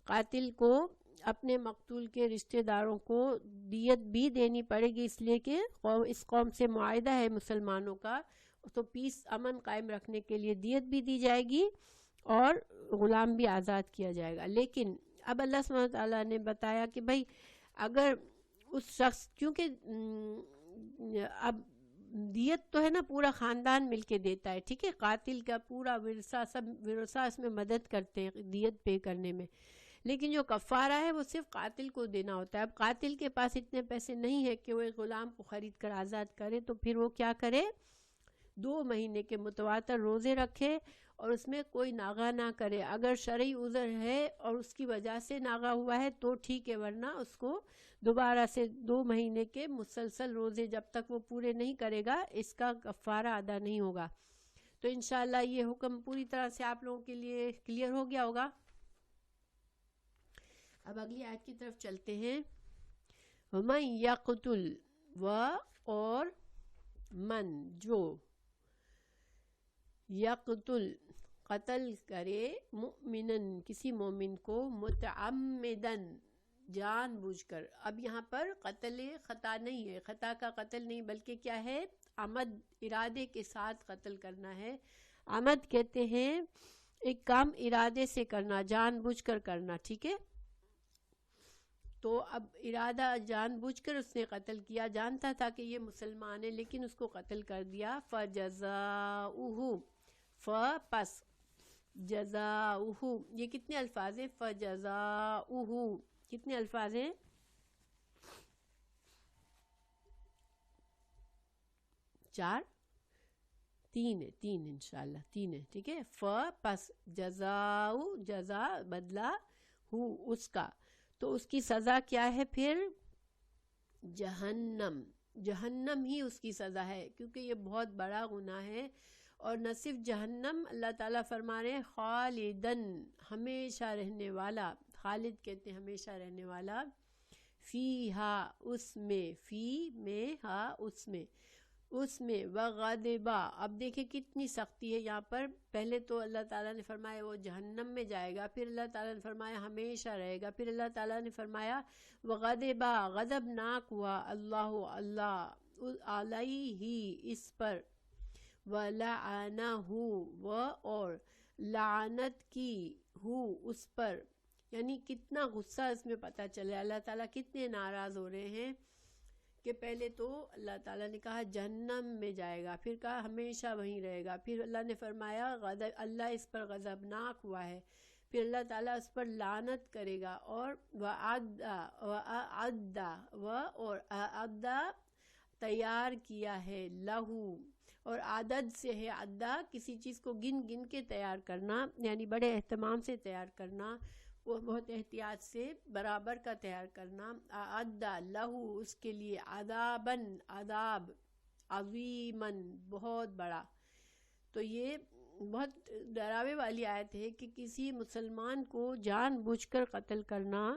قاتل کو اپنے مقتول کے رشتہ داروں کو دیت بھی دینی پڑے گی، اس لیے کہ اس قوم سے معاہدہ ہے مسلمانوں کا. تو پیس امن قائم رکھنے کے لیے دیت بھی دی جائے گی اور غلام بھی آزاد کیا جائے گا. لیکن اب اللہ سبحانہ تعالیٰ نے بتایا کہ بھائی اگر اس شخص، کیونکہ اب دیت تو ہے نا پورا خاندان مل کے دیتا ہے، ٹھیک ہے، قاتل کا پورا ورثہ، سب ورثہ اس میں مدد کرتے ہیں دیت پے کرنے میں، لیکن جو کفارہ ہے وہ صرف قاتل کو دینا ہوتا ہے۔ اب قاتل کے پاس اتنے پیسے نہیں ہے کہ وہ ایک غلام کو خرید کر آزاد کرے، تو پھر وہ کیا کرے، 2 مہینے کے متواتر روزے رکھے اور اس میں کوئی ناغہ نہ کرے۔ اگر شرعی عذر ہے اور اس کی وجہ سے ناغہ ہوا ہے تو ٹھیک ہے، ورنہ اس کو دوبارہ سے 2 مہینے کے مسلسل روزے جب تک وہ پورے نہیں کرے گا اس کا کفارہ ادا نہیں ہوگا۔ تو انشاءاللہ یہ حکم پوری طرح سے آپ لوگوں کے لیے کلیئر ہو گیا ہوگا۔ اب اگلی آیت کی طرف چلتے ہیں۔ وَمَن يَقْتُلْ، اور من جو، یقتل قتل کرے، مؤمنن کسی مومن کو، متعمدن جان بوجھ کر۔ اب یہاں پر قتل خطا نہیں ہے، خطا کا قتل نہیں، بلکہ کیا ہے، عمد، ارادے کے ساتھ قتل کرنا ہے۔ عمد کہتے ہیں ایک کام ارادے سے کرنا، جان بوجھ کر کرنا، ٹھیک ہے۔ تو اب ارادہ جان بوجھ کر اس نے قتل کیا، جانتا تھا کہ یہ مسلمان ہے لیکن اس کو قتل کر دیا۔ فَجَزَاؤُهُ، پس جزاؤہ، یہ کتنے الفاظ ہیں، فَجَزَاؤُهُ کتنے الفاظ ہیں، 4، 3 ہے، 3 انشاءاللہ 3 ہے، ٹھیک ہے۔ پس جزاؤ، جزا بدلہ، ہو اس کا، تو اس کی سزا کیا ہے پھر، جہنم، جہنم ہی اس کی سزا ہے، کیونکہ یہ بہت بڑا گناہ ہے۔ اور نہ صرف جہنم، اللہ تعالیٰ فرما رہے ہیں خالدن، ہمیشہ رہنے والا، خالد کہتے ہیں ہمیشہ رہنے والا، فیہا اس میں، فی میں، ہا اس میں، اس میں، وغضبا، اب دیکھیں کتنی سختی ہے یہاں پر، پہلے تو اللہ تعالیٰ نے فرمایا وہ جہنم میں جائے گا، پھر اللہ تعالیٰ نے فرمایا ہمیشہ رہے گا، پھر اللہ تعالیٰ نے فرمایا وغضبا، غضبناک ہوا اللہ علیہ اس پر، وَلَعَنَهُ اور لعنت کی، ہو اس پر، یعنی کتنا غصہ اس میں پتہ چلے، اللہ تعالیٰ کتنے ناراض ہو رہے ہیں کہ پہلے تو اللہ تعالیٰ نے کہا جہنم میں جائے گا، پھر کہا ہمیشہ وہیں رہے گا، پھر اللہ نے فرمایا اللہ اس پر غضبناک ہوا ہے، پھر اللہ تعالیٰ اس پر لعنت کرے گا، اور وَأَعَدَّ تیار کیا ہے، لہو، اور عدد سے ہے، عدہ کسی چیز کو گن گن کے تیار کرنا، یعنی بڑے اہتمام سے تیار کرنا، وہ بہت احتیاط سے برابر کا تیار کرنا، اعدّ لہو اس کے لیے، عذاباً عذاب، عظیماً بہت بڑا۔ تو یہ بہت ڈراوے والی آیت ہے کہ کسی مسلمان کو جان بوجھ کر قتل کرنا،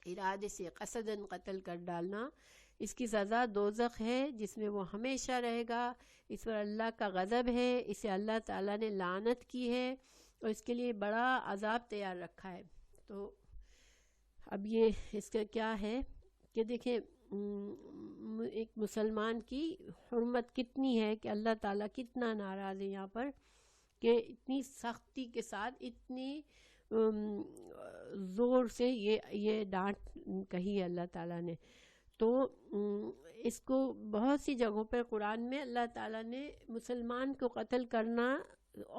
ارادے سے قصداً قتل کر ڈالنا، اس کی سزا دوزخ ہے جس میں وہ ہمیشہ رہے گا، اس پر اللہ کا غضب ہے، اسے اللہ تعالیٰ نے لعنت کی ہے اور اس کے لیے بڑا عذاب تیار رکھا ہے۔ تو اب یہ اس کا کیا ہے کہ دیکھیں ایک مسلمان کی حرمت کتنی ہے، کہ اللہ تعالیٰ کتنا ناراض ہے یہاں پر، کہ اتنی سختی کے ساتھ، اتنی زور سے یہ ڈانٹ کہی ہے اللہ تعالیٰ نے۔ تو اس کو بہت سی جگہوں پر قرآن میں اللہ تعالیٰ نے مسلمان کو قتل کرنا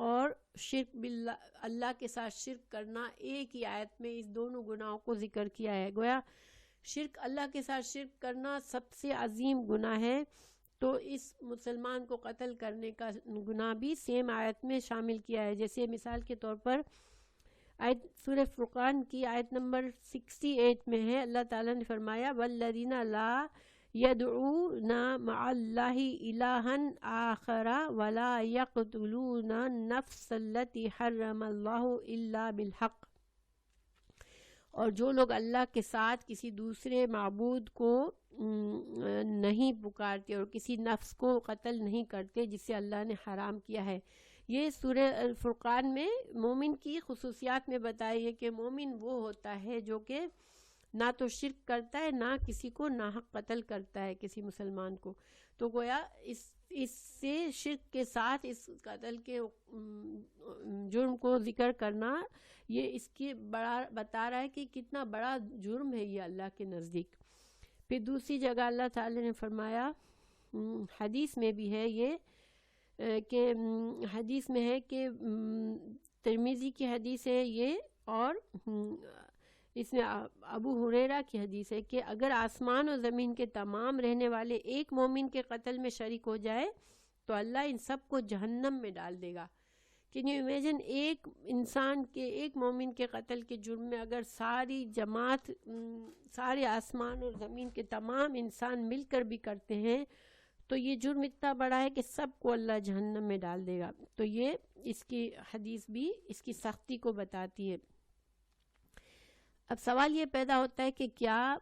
اور شرک باللہ، اللہ کے ساتھ شرک کرنا، ایک ہی آیت میں اس دونوں گناہوں کو ذکر کیا ہے۔ گویا شرک، اللہ کے ساتھ شرک کرنا سب سے عظیم گناہ ہے، تو اس مسلمان کو قتل کرنے کا گناہ بھی سیم آیت میں شامل کیا ہے۔ جیسے مثال کے طور پر آیت سورہ فرقان کی آیت نمبر 68 میں ہے، اللہ تعالیٰ نے فرمایا وَالَّذِينَ لَا يَدْعُونَ مَعَ اللَّهِ إِلَٰهًا آخَرَ وَلَا يَقْتُلُونَ النَّفْسَ الَّتِي حَرَّمَ اللَّهُ إِلَّا بِالْحَقِّ، اور جو لوگ اللہ کے ساتھ کسی دوسرے معبود کو نہیں پکارتے اور کسی نفس کو قتل نہیں کرتے جسے اللہ نے حرام کیا ہے۔ یہ سورہ الفرقان میں مومن کی خصوصیات میں بتائی ہے کہ مومن وہ ہوتا ہے جو کہ نہ تو شرک کرتا ہے، نہ کسی کو ناحق قتل کرتا ہے کسی مسلمان کو۔ تو گویا اس سے شرک کے ساتھ اس قتل کے جرم کو ذکر کرنا، یہ اس کی بڑا بتا رہا ہے کہ کتنا بڑا جرم ہے یہ اللہ کے نزدیک۔ پھر دوسری جگہ اللہ تعالی نے فرمایا حدیث میں بھی ہے یہ کہ حدیث میں ہے کہ ترمذی کی حدیث ہے یہ، اور اس میں ابو ہریرہ کی حدیث ہے کہ اگر آسمان و زمین کے تمام رہنے والے ایک مومن کے قتل میں شریک ہو جائے تو اللہ ان سب کو جہنم میں ڈال دے گا۔ کین یو امیجن، ایک انسان کے، ایک مومن کے قتل کے جرم میں اگر ساری جماعت، سارے آسمان اور زمین کے تمام انسان مل کر بھی کرتے ہیں تو یہ جرم اتنا بڑا ہے کہ سب کو اللہ جہنم میں ڈال دے گا۔ تو یہ اس کی حدیث بھی اس کی سختی کو بتاتی ہے۔ اب سوال یہ پیدا ہوتا ہے کہ کیا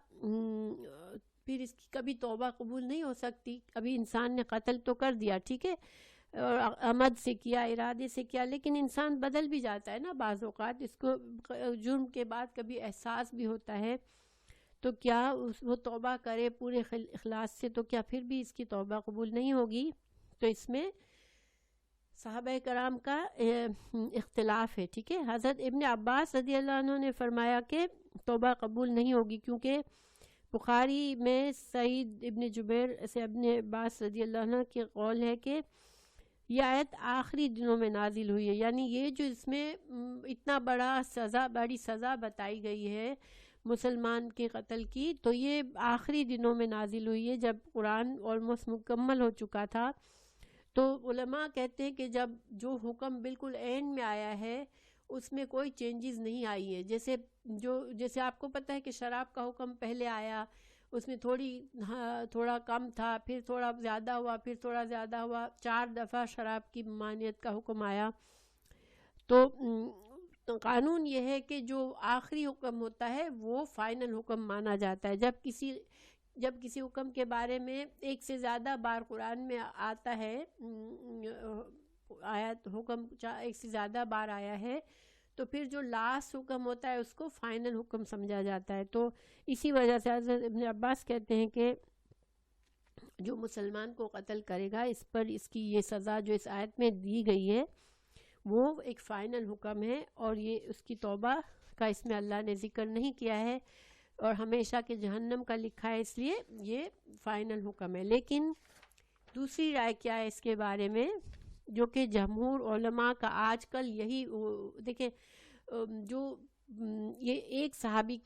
پھر اس کی کبھی توبہ قبول نہیں ہو سکتی؟ ابھی انسان نے قتل تو کر دیا، ٹھیک ہے، اور عمد سے کیا، ارادے سے کیا، لیکن انسان بدل بھی جاتا ہے نا بعض اوقات، اس کو جرم کے بعد کبھی احساس بھی ہوتا ہے، تو کیا وہ توبہ کرے پورے اخلاص سے تو کیا پھر بھی اس کی توبہ قبول نہیں ہوگی؟ تو اس میں صحابہ کرام کا اختلاف ہے، ٹھیک ہے۔ حضرت ابن عباس رضی اللہ عنہ نے فرمایا کہ توبہ قبول نہیں ہوگی، کیونکہ بخاری میں سعید ابن جبیر سے ابن عباس رضی اللہ عنہ کی قول ہے کہ یہ آیت آخری دنوں میں نازل ہوئی ہے، یعنی یہ جو اس میں اتنا بڑی سزا بتائی گئی ہے مسلمان کے قتل کی، تو یہ آخری دنوں میں نازل ہوئی ہے جب قرآن آلموسٹ مکمل ہو چکا تھا۔ تو علماء کہتے ہیں کہ جب جو حکم بالکل اینڈ میں آیا ہے اس میں کوئی چینجز نہیں آئی ہے، جیسے آپ کو پتہ ہے کہ شراب کا حکم پہلے آیا، اس میں تھوڑا کم تھا، پھر تھوڑا زیادہ ہوا، پھر تھوڑا زیادہ ہوا، 4 دفعہ شراب کی ممانعت کا حکم آیا۔ تو قانون یہ ہے کہ جو آخری حکم ہوتا ہے وہ فائنل حکم مانا جاتا ہے۔ جب کسی حکم کے بارے میں ایک سے زیادہ بار قرآن میں آتا ہے، آیت حکم ایک سے زیادہ بار آیا ہے، تو پھر جو لاسٹ حکم ہوتا ہے اس کو فائنل حکم سمجھا جاتا ہے۔ تو اسی وجہ سے حضرت ابن عباس کہتے ہیں کہ جو مسلمان کو قتل کرے گا اس پر اس کی یہ سزا جو اس آیت میں دی گئی ہے وہ ایک فائنل حکم ہے، اور یہ اس کی توبہ کا اس میں اللہ نے ذکر نہیں کیا ہے، اور ہمیشہ کے جہنم کا لکھا ہے، اس لیے یہ فائنل حکم ہے۔ لیکن دوسری رائے کیا ہے اس کے بارے میں، جو کہ جمہور علماء کا آج کل یہی، دیکھیں جو یہ ایک صحابی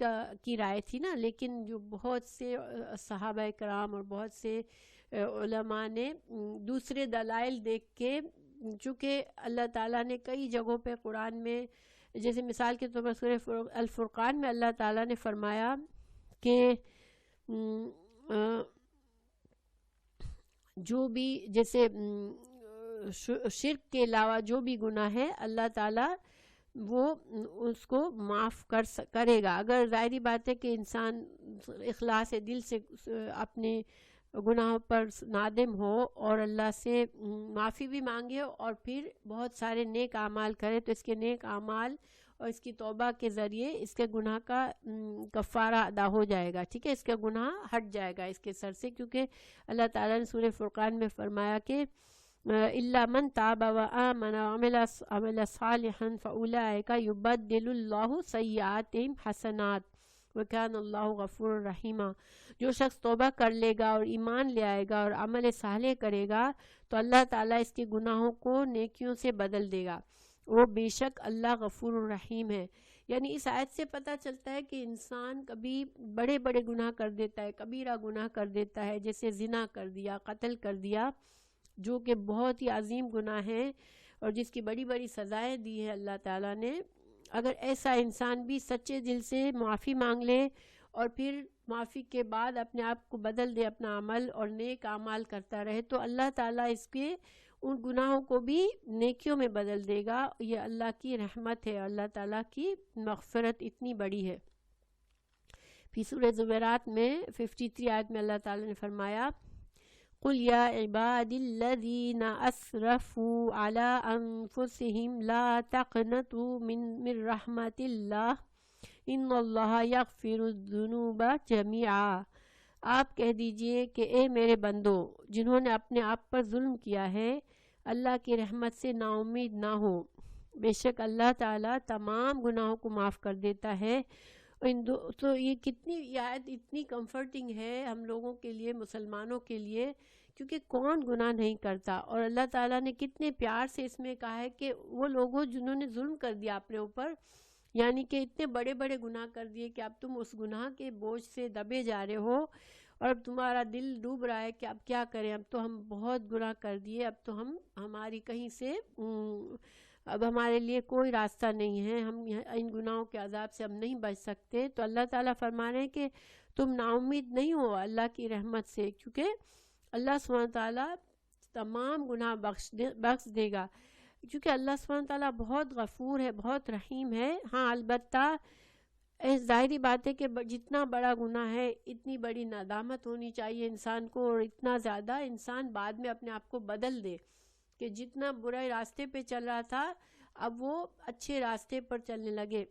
کی رائے تھی نا، لیکن جو بہت سے صحابہ کرام اور بہت سے علماء نے دوسرے دلائل دیکھ کے، چونکہ اللہ تعالیٰ نے کئی جگہوں پہ قرآن میں، جیسے مثال کے طور پر سورہ الفرقان میں اللہ تعالیٰ نے فرمایا کہ جو بھی، جیسے شرک کے علاوہ جو بھی گناہ ہے اللہ تعالیٰ وہ اس کو معاف کرے گا، اگر ظاہری بات ہے کہ انسان اخلاص دل سے اپنے گناہوں پر نادم ہو اور اللہ سے معافی بھی مانگے اور پھر بہت سارے نیک اعمال کرے، تو اس کے نیک اعمال اور اس کی توبہ کے ذریعے اس کے گناہ کا کفارہ ادا ہو جائے گا، ٹھیک ہے، اس کا گناہ ہٹ جائے گا اس کے سر سے، کیونکہ اللہ تعالیٰ نے سورہ فرقان میں فرمایا کہ الا من تاب وآمن وعمل صالحا فاولئک یبدل اللہ سیئاتہم حسنات وکان اللہ غفور رحیما۔ جو شخص توبہ کر لے گا اور ایمان لے آئے گا اور عمل صالح کرے گا تو اللہ تعالیٰ اس کے گناہوں کو نیکیوں سے بدل دے گا، وہ بے شک اللہ غفور الرحیم ہے۔ یعنی اس آیت سے پتہ چلتا ہے کہ انسان کبھی بڑے بڑے گناہ کر دیتا ہے، کبیرہ گناہ کر دیتا ہے، جیسے زنا کر دیا، قتل کر دیا، جو کہ بہت ہی عظیم گناہ ہے اور جس کی بڑی بڑی سزائیں دی ہے اللہ تعالیٰ نے۔ اگر ایسا انسان بھی سچے دل سے معافی مانگ لے اور پھر معافی کے بعد اپنے آپ کو بدل دے، اپنا عمل اور نیک اعمال کرتا رہے، تو اللہ تعالیٰ اس کے ان گناہوں کو بھی نیکیوں میں بدل دے گا۔ یہ اللہ کی رحمت ہے، اللہ تعالیٰ کی مغفرت اتنی بڑی ہے۔ پھر سورہ زمرات میں 53 آیت میں اللہ تعالیٰ نے فرمایا قُلْ يَا عِبَادِ الَّذِينَ أَسْرَفُوا عَلَىٰ أَنفُسِهِمْ لَا تَقْنَطُوا مِن رَحْمَةِ اللَّهِ إِنَّ اللَّهَ يَغْفِرُ الذُّنُوبَ جَمِيعًا۔ آپ کہہ دیجئے کہ اے میرے بندو، جنہوں نے اپنے آپ پر ظلم کیا ہے، اللہ کی رحمت سے نا امید نہ ہو، بے شک اللہ تعالیٰ تمام گناہوں کو معاف کر دیتا ہے۔ تو یہ آیت اتنی کمفرٹنگ ہے ہم لوگوں کے لیے، مسلمانوں کے لیے، کیونکہ کون گناہ نہیں کرتا. اور اللہ تعالیٰ نے کتنے پیار سے اس میں کہا ہے کہ وہ لوگوں جنہوں نے ظلم کر دیا اپنے اوپر، یعنی کہ اتنے بڑے بڑے گناہ کر دیے کہ اب تم اس گناہ کے بوجھ سے دبے جا رہے ہو اور اب تمہارا دل ڈوب رہا ہے کہ اب کیا کریں، اب تو ہم بہت گناہ کر دیے، اب تو ہماری کہیں سے اب ہمارے لیے کوئی راستہ نہیں ہے، ہم ان گناہوں کے عذاب سے ہم نہیں بچ سکتے. تو اللہ تعالیٰ فرما رہے ہیں کہ تم نا امید نہیں ہو اللہ کی رحمت سے، کیونکہ اللہ سبحانہ تعالیٰ تمام گناہ بخش دے گا، کیونکہ اللہ سبحانہ تعالیٰ بہت غفور ہے، بہت رحیم ہے. ہاں البتہ ظاہری بات ہے کہ جتنا بڑا گناہ ہے اتنی بڑی ندامت ہونی چاہیے انسان کو، اور اتنا زیادہ انسان بعد میں اپنے آپ کو بدل دے کہ جتنا برے راستے پہ چل رہا تھا اب وہ اچھے راستے پر چلنے لگے.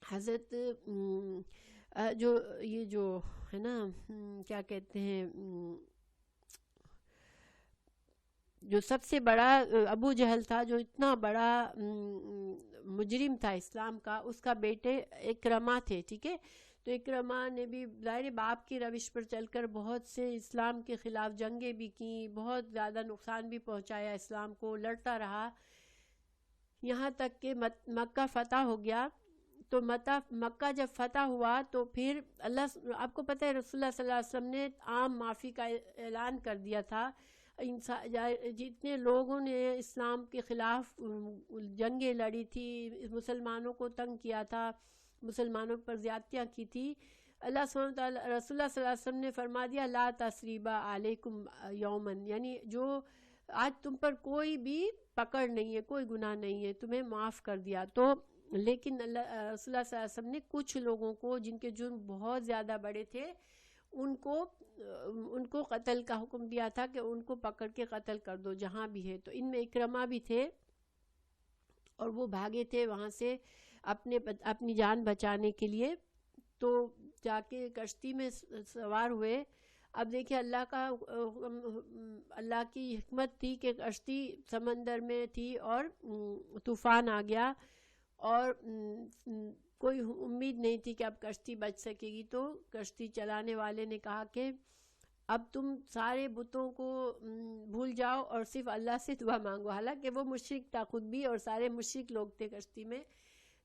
حضرت جو ہے نا کیا کہتے ہیں، جو سب سے بڑا ابو جہل تھا، جو اتنا بڑا مجرم تھا اسلام کا، اس کا بیٹے اکرما تھے. ٹھیک ہے، تو اکرما نے بھی ظاہر باپ کی روش پر چل کر بہت سے اسلام کے خلاف جنگیں بھی کیں، بہت زیادہ نقصان بھی پہنچایا اسلام کو، لڑتا رہا یہاں تک کہ مکہ فتح ہو گیا. تو مکہ جب فتح ہوا تو پھر آپ کو پتہ ہے رسول اللہ صلی اللہ علیہ وسلم نے عام معافی کا اعلان کر دیا تھا. جتنے لوگوں نے اسلام کے خلاف جنگیں لڑی تھی، مسلمانوں کو تنگ کیا تھا، مسلمانوں پر زیادتیاں کی تھی، اللہ سبحانہ وتعالی رسول اللہ صلی اللہ علیہ وسلم نے فرما دیا لا تثریب علیکم یومن، یعنی جو آج تم پر کوئی بھی پکڑ نہیں ہے، کوئی گناہ نہیں ہے، تمہیں معاف کر دیا. تو لیکن رسول اللہ صلی اللہ علیہ وسلم نے کچھ لوگوں کو جن کے جرم بہت زیادہ بڑے تھے ان کو قتل کا حکم دیا تھا کہ ان کو پکڑ کے قتل کر دو جہاں بھی ہے. تو ان میں اکرما بھی تھے اور وہ بھاگے تھے وہاں سے اپنی جان بچانے کے لیے. تو جا کے کشتی میں سوار ہوئے. اب دیکھیں اللہ کی حکمت تھی کہ کشتی سمندر میں تھی اور طوفان آ گیا اور کوئی امید نہیں تھی کہ اب کشتی بچ سکے گی. تو کشتی چلانے والے نے کہا کہ اب تم سارے بتوں کو بھول جاؤ اور صرف اللہ سے دعا مانگو. حالانکہ وہ مشرک تھا خود بھی اور سارے مشرک لوگ تھے کشتی میں.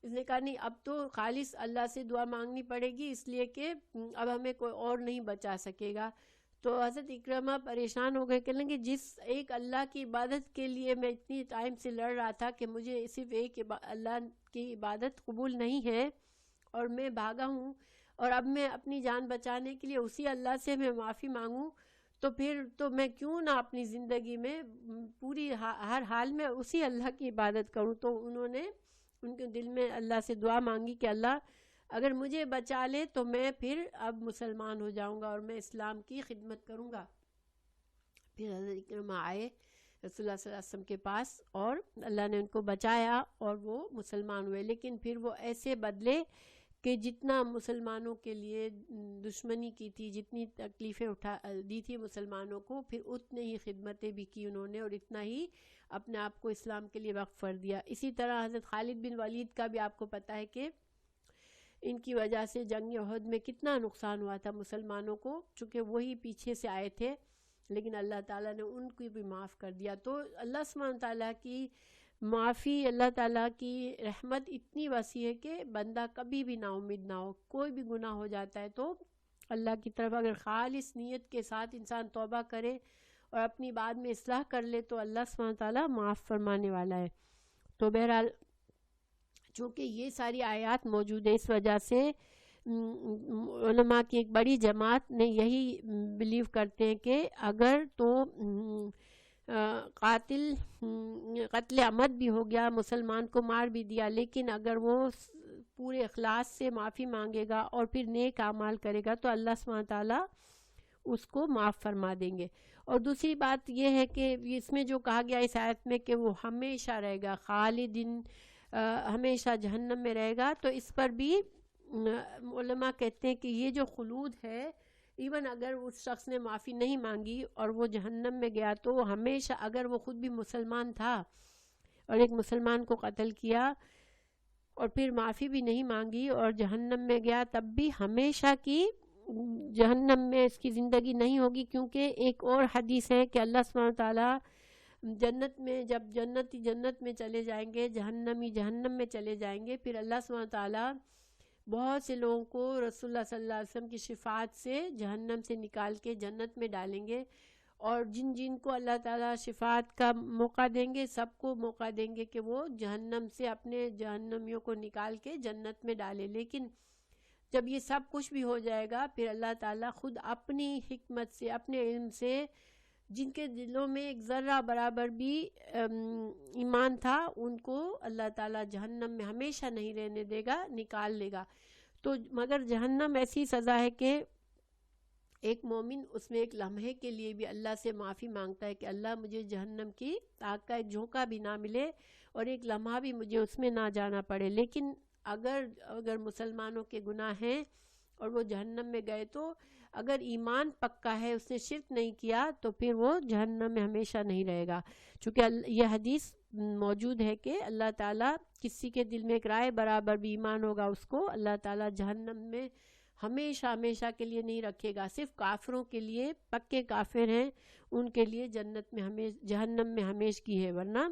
اس نے کہا نہیں اب تو خالص اللہ سے دعا مانگنی پڑے گی، اس لیے کہ اب ہمیں کوئی اور نہیں بچا سکے گا. تو حضرت اکرمہ پریشان ہو گئے، کہنے لگے جس ایک اللہ کی عبادت کے لیے میں اتنی ٹائم سے لڑ رہا تھا کہ مجھے صرف ایک اللہ کی عبادت قبول نہیں ہے اور میں بھاگا ہوں، اور اب میں اپنی جان بچانے کے لیے اسی اللہ سے میں معافی مانگوں، تو پھر تو میں کیوں نہ اپنی زندگی میں پوری ہر حال میں اسی اللہ کی عبادت کروں. تو انہوں نے ان کے دل میں اللہ سے دعا مانگی کہ اللہ اگر مجھے بچا لے تو میں پھر اب مسلمان ہو جاؤں گا اور میں اسلام کی خدمت کروں گا. پھر حضرت اکرمہ آئے رسول اللہ صلی اللہ علیہ وسلم کے پاس اور اللہ نے ان کو بچایا اور وہ مسلمان ہوئے. لیکن پھر وہ ایسے بدلے کہ جتنا مسلمانوں کے لیے دشمنی کی تھی، جتنی تکلیفیں دی تھی مسلمانوں کو، پھر اتنے ہی خدمتیں بھی کی انہوں نے اور اتنا ہی اپنے آپ کو اسلام کے لیے وقف کر دیا. اسی طرح حضرت خالد بن ولید کا بھی آپ کو پتہ ہے کہ ان کی وجہ سے جنگ احد میں کتنا نقصان ہوا تھا مسلمانوں کو، چونکہ وہی پیچھے سے آئے تھے، لیکن اللہ تعالیٰ نے ان کو بھی معاف کر دیا. تو اللہ سبحانہ تعالیٰ کی معافی، اللہ تعالیٰ کی رحمت اتنی وسیع ہے کہ بندہ کبھی بھی نا امید نہ ہو. کوئی بھی گناہ ہو جاتا ہے تو اللہ کی طرف اگر خالص نیت کے ساتھ انسان توبہ کرے اور اپنی بعد میں اصلاح کر لے تو اللہ سبحانہ تعالیٰ معاف فرمانے والا ہے. تو بہرحال چونکہ یہ ساری آیات موجود ہیں، اس وجہ سے علماء کی ایک بڑی جماعت نے یہی بلیو کرتے ہیں کہ اگر تو قتل عمد بھی ہو گیا، مسلمان کو مار بھی دیا، لیکن اگر وہ پورے اخلاص سے معافی مانگے گا اور پھر نیک اعمال کرے گا تو اللہ سبحانہ تعالیٰ اس کو معاف فرما دیں گے. اور دوسری بات یہ ہے کہ اس میں جو کہا گیا اس آیت میں کہ وہ ہمیشہ رہے گا، خالدین ہمیشہ جہنم میں رہے گا، تو اس پر بھی علماء کہتے ہیں کہ یہ جو خلود ہے، ایون اگر اس شخص نے معافی نہیں مانگی اور وہ جہنم میں گیا تو وہ ہمیشہ، اگر وہ خود بھی مسلمان تھا اور ایک مسلمان کو قتل کیا اور پھر معافی بھی نہیں مانگی اور جہنم میں گیا، تب بھی ہمیشہ کی جہنم میں اس کی زندگی نہیں ہوگی، کیونکہ ایک اور حدیث ہے کہ اللہ سبحانہ تعالیٰ جنت میں، جب جنتی جنت میں چلے جائیں گے، جہنمی جہنم میں چلے جائیں گے، پھر اللہ سبحانہ تعالیٰ بہت سے لوگوں کو رسول اللہ صلی اللہ علیہ وسلم کی شفاعت سے جہنم سے نکال کے جنت میں ڈالیں گے، اور جن جن کو اللہ تعالیٰ شفاعت کا موقع دیں گے، سب کو موقع دیں گے کہ وہ جہنم سے اپنے جہنمیوں کو نکال کے جنت میں ڈالے۔ لیکن جب یہ سب کچھ بھی ہو جائے گا، پھر اللہ تعالیٰ خود اپنی حکمت سے، اپنے علم سے، جن کے دلوں میں ایک ذرہ برابر بھی ایمان تھا، ان کو اللہ تعالیٰ جہنم میں ہمیشہ نہیں رہنے دے گا، نکال لے گا۔ تو مگر جہنم ایسی سزا ہے کہ ایک مومن اس میں ایک لمحے کے لیے بھی اللہ سے معافی مانگتا ہے کہ اللہ مجھے جہنم کی آگ کا ایک جھونکا بھی نہ ملے اور ایک لمحہ بھی مجھے اس میں نہ جانا پڑے۔ لیکن اگر مسلمانوں کے گناہ ہیں اور وہ جہنم میں گئے، تو اگر ایمان پکا ہے، اس نے شرک نہیں کیا، تو پھر وہ جہنم میں ہمیشہ نہیں رہے گا۔ چونکہ یہ حدیث موجود ہے کہ اللہ تعالیٰ کسی کے دل میں ایک رائے برابر بھی ایمان ہوگا، اس کو اللہ تعالیٰ جہنم میں ہمیشہ ہمیشہ کے لیے نہیں رکھے گا۔ صرف کافروں کے لیے، پکے کافر ہیں ان کے لیے جنت میں جہنم میں ہمیشہ کی ہے، ورنہ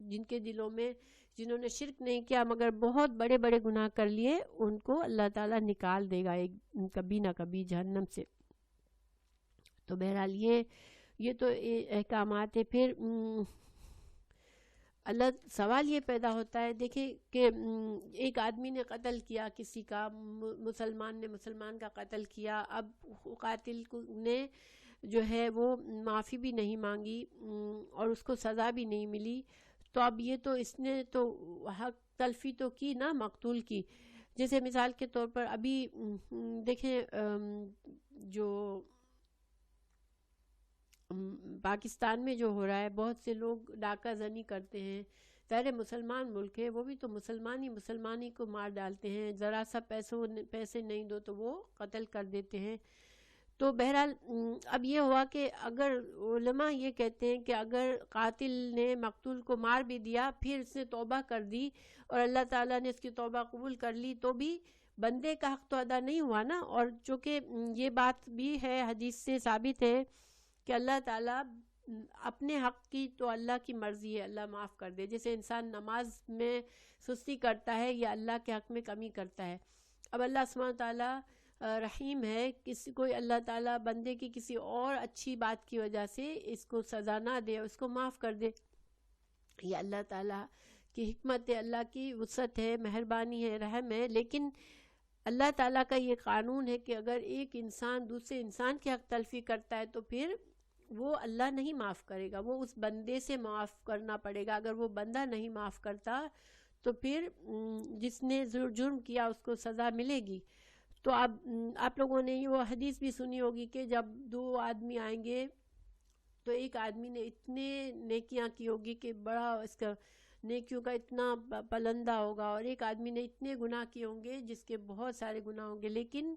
جن کے دلوں میں، جنہوں نے شرک نہیں کیا مگر بہت بڑے بڑے گناہ کر لیے، ان کو اللہ تعالیٰ نکال دے گا کبھی نہ کبھی جہنم سے۔ تو بہرحال یہ تو احکامات ہے۔ پھر اللہ سوال یہ پیدا ہوتا ہے، دیکھیں کہ ایک آدمی نے قتل کیا کسی کا، مسلمان نے مسلمان کا قتل کیا، اب قاتل نے جو ہے وہ معافی بھی نہیں مانگی اور اس کو سزا بھی نہیں ملی، تو اب یہ تو اس نے تو حق تلفی تو کی نا مقتول کی۔ جیسے مثال کے طور پر ابھی دیکھیں جو پاکستان میں جو ہو رہا ہے، بہت سے لوگ ڈاکہ زنی کرتے ہیں، ظاہر مسلمان ملک ہے، وہ بھی تو مسلمانی کو مار ڈالتے ہیں، ذرا سا پیسے نہیں دو تو وہ قتل کر دیتے ہیں۔ تو بہرحال اب یہ ہوا کہ اگر علماء یہ کہتے ہیں کہ اگر قاتل نے مقتول کو مار بھی دیا، پھر اس نے توبہ کر دی اور اللہ تعالیٰ نے اس کی توبہ قبول کر لی، تو بھی بندے کا حق تو ادا نہیں ہوا نا۔ اور چونکہ یہ بات بھی ہے، حدیث سے ثابت ہے کہ اللہ تعالیٰ اپنے حق کی تو اللہ کی مرضی ہے، اللہ معاف کر دے۔ جیسے انسان نماز میں سستی کرتا ہے یا اللہ کے حق میں کمی کرتا ہے، اب اللہ سبحانہ تعالیٰ رحیم ہے، کوئی اللہ تعالیٰ بندے کی کسی اور اچھی بات کی وجہ سے اس کو سزا نہ دے، اس کو معاف کر دے، یہ اللہ تعالیٰ کی حکمت ہے، اللہ کی وسعت ہے، مہربانی ہے، رحم ہے۔ لیکن اللہ تعالیٰ کا یہ قانون ہے کہ اگر ایک انسان دوسرے انسان کی حق تلفی کرتا ہے تو پھر وہ اللہ نہیں معاف کرے گا، وہ اس بندے سے معاف کرنا پڑے گا۔ اگر وہ بندہ نہیں معاف کرتا تو پھر جس نے جرم کیا اس کو سزا ملے گی۔ تو اب آپ لوگوں نے وہ حدیث بھی سنی ہوگی کہ جب دو آدمی آئیں گے تو ایک آدمی نے اتنے نیکیاں کی ہوگی کہ بڑا اس کا نیکیوں کا اتنا پلندہ ہوگا، اور ایک آدمی نے اتنے گناہ کیے ہوں گے جس کے بہت سارے گناہ ہوں گے، لیکن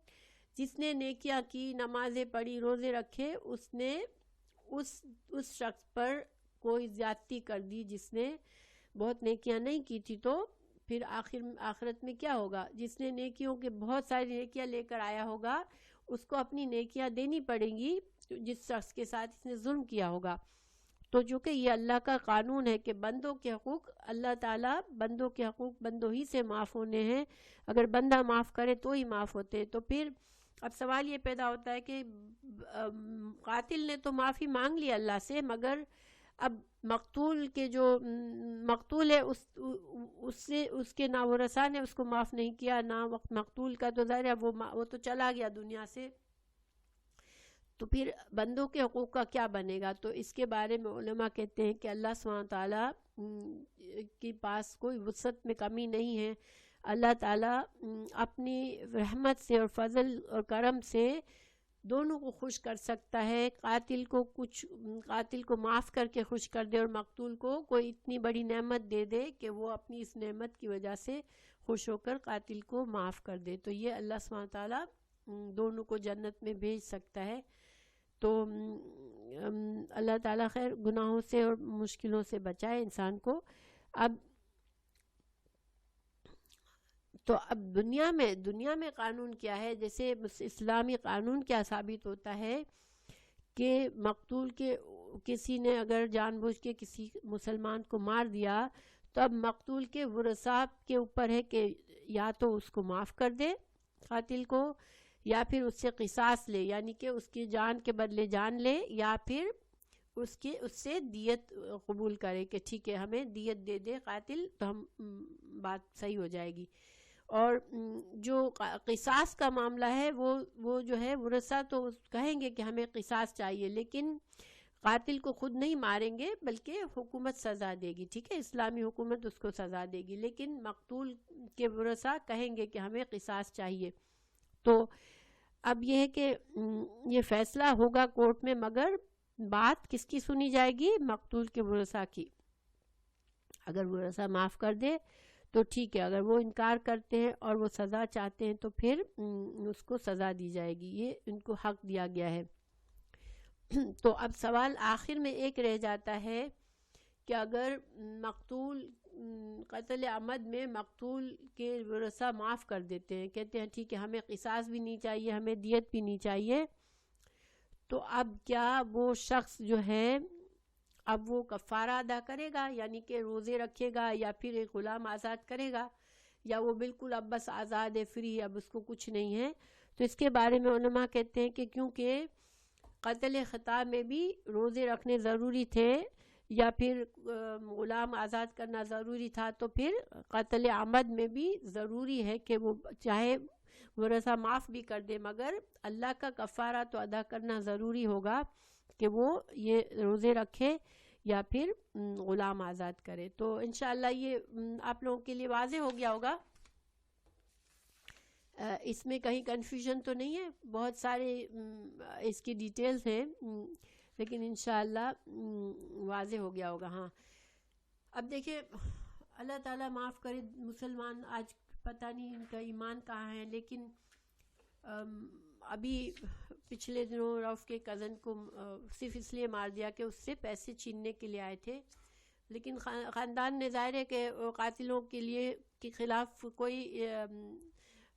جس نے نیکیاں کی، نمازیں پڑھی، روزے رکھے، اس نے اس شخص پر کوئی زیادتی کر دی جس نے بہت نیکیاں نہیں کی تھی۔ تو پھر آخرت میں کیا ہوگا؟ جس نے نیکیوں کے بہت ساری نیکیاں لے کر آیا ہوگا، اس کو اپنی نیکیاں دینی پڑیں گی جس شخص کے ساتھ اس نے ظلم کیا ہوگا۔ تو جو کہ یہ اللہ کا قانون ہے کہ بندوں کے حقوق، اللہ تعالیٰ بندوں کے حقوق بندوں ہی سے معاف ہونے ہیں، اگر بندہ معاف کرے تو ہی معاف ہوتے۔ تو پھر اب سوال یہ پیدا ہوتا ہے کہ قاتل نے تو معافی مانگ لی اللہ سے، مگر اب مقتول کے جو مقتول ہے اس کے نہ ورثاء نے اس کو معاف نہیں کیا، نہ وقت مقتول کا، تو ظاہر ہے وہ تو چلا گیا دنیا سے، تو پھر بندوں کے حقوق کا کیا بنے گا؟ تو اس کے بارے میں علماء کہتے ہیں کہ اللہ سبحانہ تعالیٰ کے پاس کوئی وسعت میں کمی نہیں ہے۔ اللہ تعالیٰ اپنی رحمت سے اور فضل اور کرم سے دونوں کو خوش کر سکتا ہے، قاتل کو معاف کر کے خوش کر دے، اور مقتول کو کوئی اتنی بڑی نعمت دے دے کہ وہ اپنی اس نعمت کی وجہ سے خوش ہو کر قاتل کو معاف کر دے۔ تو یہ اللہ سبحانہ تعالیٰ دونوں کو جنت میں بھیج سکتا ہے۔ تو اللہ تعالیٰ خیر گناہوں سے اور مشکلوں سے بچائے انسان کو۔ اب تو اب دنیا میں قانون کیا ہے؟ جیسے اسلامی قانون کیا ثابت ہوتا ہے کہ مقتول کے کسی نے اگر جان بوجھ کے کسی مسلمان کو مار دیا تو اب مقتول کے ورثاء کے اوپر ہے کہ یا تو اس کو معاف کر دے قاتل کو، یا پھر اس سے قصاص لے، یعنی کہ اس کی جان کے بدلے جان لے، یا پھر اس سے دیت قبول کرے کہ ٹھیک ہے ہمیں دیت دے دے قاتل تو ہم بات صحیح ہو جائے گی۔ اور جو قصاص کا معاملہ ہے وہ جو ہے ورثاء تو کہیں گے کہ ہمیں قصاص چاہیے، لیکن قاتل کو خود نہیں ماریں گے بلکہ حکومت سزا دے گی، ٹھیک ہے، اسلامی حکومت اس کو سزا دے گی، لیکن مقتول کے ورثاء کہیں گے کہ ہمیں قصاص چاہیے۔ تو اب یہ ہے کہ یہ فیصلہ ہوگا کورٹ میں، مگر بات کس کی سنی جائے گی؟ مقتول کے ورثاء کی۔ اگر ورثاء معاف کر دے تو ٹھیک ہے، اگر وہ انکار کرتے ہیں اور وہ سزا چاہتے ہیں تو پھر اس کو سزا دی جائے گی، یہ ان کو حق دیا گیا ہے۔ تو اب سوال آخر میں ایک رہ جاتا ہے کہ اگر مقتول قتل عمد میں مقتول کے ورثاء معاف کر دیتے ہیں، کہتے ہیں ٹھیک ہے ہمیں قصاص بھی نہیں چاہیے، ہمیں دیت بھی نہیں چاہیے، تو اب کیا وہ شخص جو ہے اب وہ کفارہ ادا کرے گا، یعنی کہ روزے رکھے گا، یا پھر ایک غلام آزاد کرے گا، یا وہ بالکل اب بس آزاد ہے، فری، اب اس کو کچھ نہیں ہے؟ تو اس کے بارے میں علماء کہتے ہیں کہ کیونکہ قتل خطا میں بھی روزے رکھنے ضروری تھے یا پھر غلام آزاد کرنا ضروری تھا، تو پھر قتل عمد میں بھی ضروری ہے کہ وہ چاہے ورثہ معاف بھی کر دے مگر اللہ کا کفارہ تو ادا کرنا ضروری ہوگا کہ وہ یہ روزے رکھے یا پھر غلام آزاد کرے۔ تو انشاءاللہ یہ آپ لوگوں کے لیے واضح ہو گیا ہوگا، اس میں کہیں کنفیوژن تو نہیں ہے، بہت سارے اس کی ڈیٹیلز ہیں لیکن انشاءاللہ واضح ہو گیا ہوگا۔ ہاں اب دیکھیں، اللہ تعالیٰ معاف کرے، مسلمان آج پتہ نہیں ان کا ایمان کہاں ہے، لیکن ابھی پچھلے دنوں رف کے کزن کو صرف اس لیے مار دیا کہ اس سے پیسے چھیننے کے لیے آئے تھے، لیکن خاندان نے ظاہر ہے کہ قاتلوں کے خلاف کوئی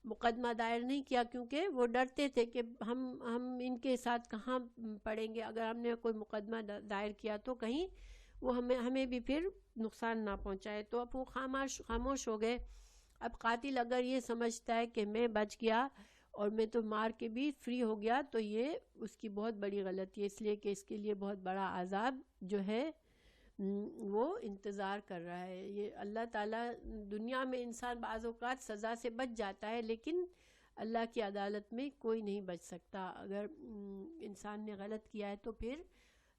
مقدمہ دائر نہیں کیا، کیونکہ وہ ڈرتے تھے کہ ہم ان کے ساتھ کہاں پڑیں گے، اگر ہم نے کوئی مقدمہ دائر کیا تو کہیں وہ ہمیں بھی پھر نقصان نہ پہنچائے، تو اب وہ خاموش ہو گئے۔ اب قاتل اگر یہ سمجھتا ہے کہ میں بچ گیا اور میں تو مار کے بھی فری ہو گیا تو یہ اس کی بہت بڑی غلطی ہے، اس لیے کہ اس کے لیے بہت بڑا عذاب جو ہے وہ انتظار کر رہا ہے۔ یہ اللہ تعالیٰ دنیا میں انسان بعض اوقات سزا سے بچ جاتا ہے، لیکن اللہ کی عدالت میں کوئی نہیں بچ سکتا۔ اگر انسان نے غلط کیا ہے تو پھر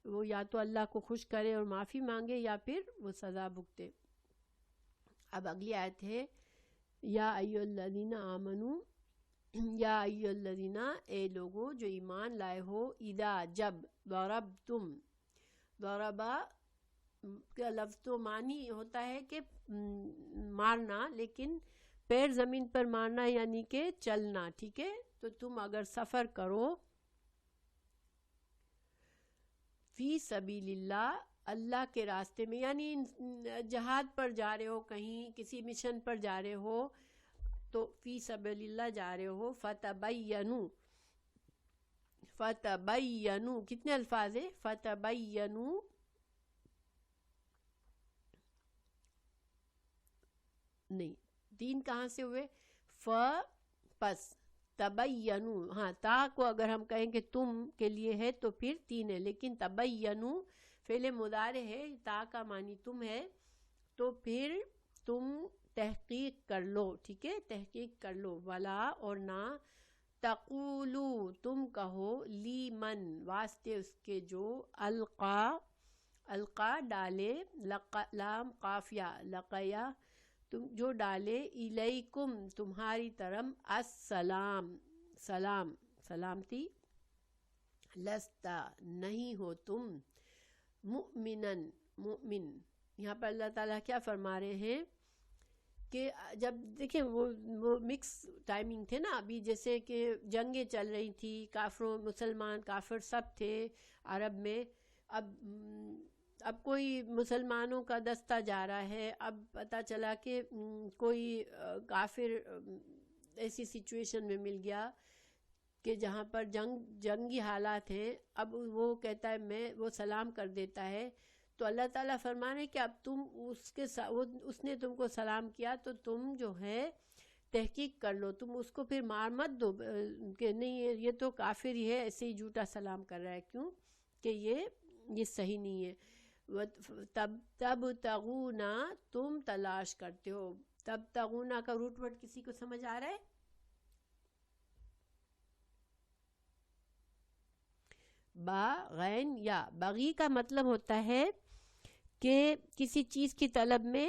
وہ یا تو اللہ کو خوش کرے اور معافی مانگے یا پھر وہ سزا بھگتے۔ اب اگلی آیت ہے، یا ایھا الذین آمنو، یا ایھا الذین، اے لوگو جو ایمان لائے ہو، اذا جب، ضربتم، ضربا کا لفظ تو معنی ہوتا ہے کہ مارنا، لیکن پیر زمین پر مارنا یعنی کہ چلنا، ٹھیک ہے، تو تم اگر سفر کرو فی سبیل اللہ، اللہ کے راستے میں، یعنی جہاد پر جا رہے ہو، کہیں کسی مشن پر جا رہے ہو تو فی سبیل اللہ جا رہے ہو، فتبینوا، فتبینوا کتنے الفاظ ہیں؟ فتبینوا، نہیں تین کہاں سے ہوئے؟ پس تبینوا، ہاں تا کو اگر ہم کہیں کہ تم کے لیے ہے تو پھر تین ہے، لیکن تبینوا فعل مضارع ہے، تا کا معنی تم ہے، تو پھر تم تحقیق کر لو، ٹھیک ہے، تحقیق کر لو، ولا اور نہ، تقولو تم کہو، لیمن واسطے اس کے جو القا ڈالے، لام قافیہ، لقیا تم جو ڈالے، الیکم تمہاری طرف، السلام سلام سلامتی، لستا نہیں ہو تم، مؤمنن مؤمن۔ یہاں پر اللہ تعالیٰ کیا فرما رہے ہیں کہ جب دیکھیں وہ مکس ٹائمنگ تھے نا، ابھی جیسے کہ جنگیں چل رہی تھی، کافروں مسلمان کافر سب تھے عرب میں، اب اب کوئی مسلمانوں کا دستہ جا رہا ہے، اب پتہ چلا کہ کوئی کافر ایسی سچویشن میں مل گیا کہ جہاں پر جنگی حالات ہیں، اب وہ کہتا ہے وہ سلام کر دیتا ہے، تو اللہ تعالیٰ فرمانے کہ اب تم اس نے تم کو سلام کیا تو تم جو ہے تحقیق کر لو، تم اس کو پھر مار مت دو کہ نہیں یہ تو کافر ہی ہے، ایسے ہی جھوٹا سلام کر رہا ہے، کیوں کہ یہ صحیح نہیں ہے۔ تب تغونا تم تلاش کرتے ہو، تب تغونا کا روٹ ورڈ کسی کو سمجھ آ رہا ہے؟ با غین یا، بغی کا مطلب ہوتا ہے کہ کسی چیز کی طلب میں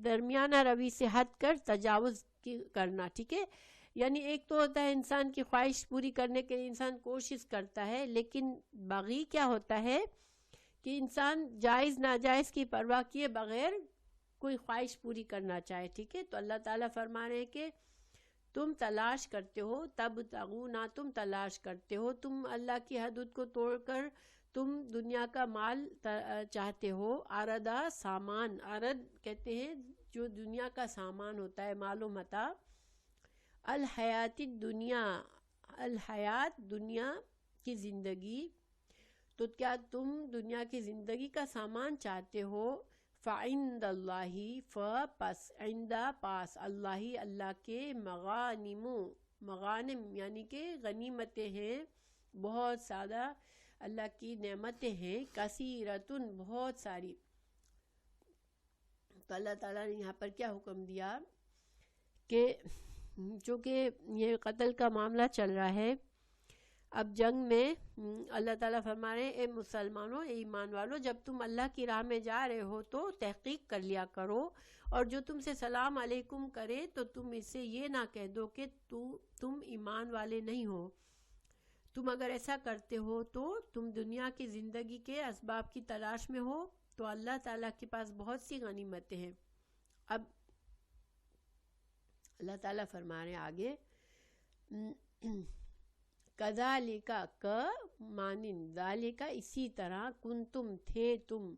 درمیانہ روی سے ہٹ کر تجاوز کرنا، ٹھیک ہے؟ یعنی ایک تو ہوتا ہے انسان کی خواہش پوری کرنے کے لیے انسان کوشش کرتا ہے، لیکن بغی کیا ہوتا ہے کہ انسان جائز ناجائز کی پرواہ کیے بغیر کوئی خواہش پوری کرنا چاہے، ٹھیک ہے؟ تو اللہ تعالیٰ فرما رہے ہیں کہ تم تلاش کرتے ہو، تب تغونا تم تلاش کرتے ہو، تم اللہ کی حدود کو توڑ کر تم دنیا کا مال چاہتے ہو، آردہ سامان، آرد کہتے ہیں جو دنیا کا سامان ہوتا ہے، مال و متاع، الحیات الدنیا، الحیات دنیا کی زندگی، تو کیا تم دنیا کی زندگی کا سامان چاہتے ہو؟ فعند اللہ، پس عندہ پاس اللہ، اللہ کے مغانم یعنی کہ غنیمتیں ہیں، بہت زیادہ اللہ کی نعمتیں ہیں، کثیرتن بہت ساری۔ تو اللہ تعالیٰ نے یہاں پر کیا حکم دیا کہ چونکہ یہ قتل کا معاملہ چل رہا ہے، اب جنگ میں اللہ تعالیٰ فرما رہے ہیں اے مسلمانوں، اے ایمان والو، جب تم اللہ کی راہ میں جا رہے ہو تو تحقیق کر لیا کرو، اور جو تم سے سلام علیکم کرے تو تم اس سے یہ نہ کہہ دو کہ تم ایمان والے نہیں ہو۔ تم اگر ایسا کرتے ہو تو تم دنیا کی زندگی کے اسباب کی تلاش میں ہو، تو اللہ تعالیٰ کے پاس بہت سی غنیمتیں ہیں۔ اب اللہ تعالیٰ فرما رہے ہیں آگے، کذالک کا مانند، ذالک اسی طرح، کنتم تھے تم،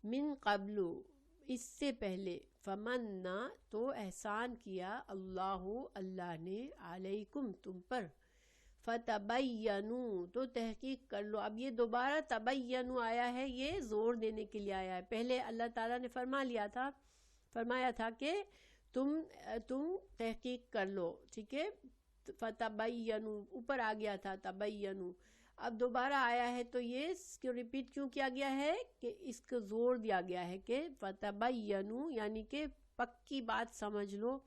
من قبل اس سے پہلے، فمنا تو احسان کیا، اللہ نے، علیکم تم پر، فتبینوا تو تحقیق کر لو۔ اب یہ دوبارہ تبینوا آیا ہے، یہ زور دینے کے لیے آیا ہے، پہلے اللہ تعالیٰ نے فرمایا تھا کہ تم تحقیق کر لو، ٹھیک ہے؟ فتبینوا اوپر آ گیا تھا تبینوا، اب دوبارہ آیا ہے تو یہ اس کو ریپیٹ کیوں کیا گیا ہے کہ اس کو زور دیا گیا ہے کہ فتبینوا یعنی کہ پکی بات سمجھ لو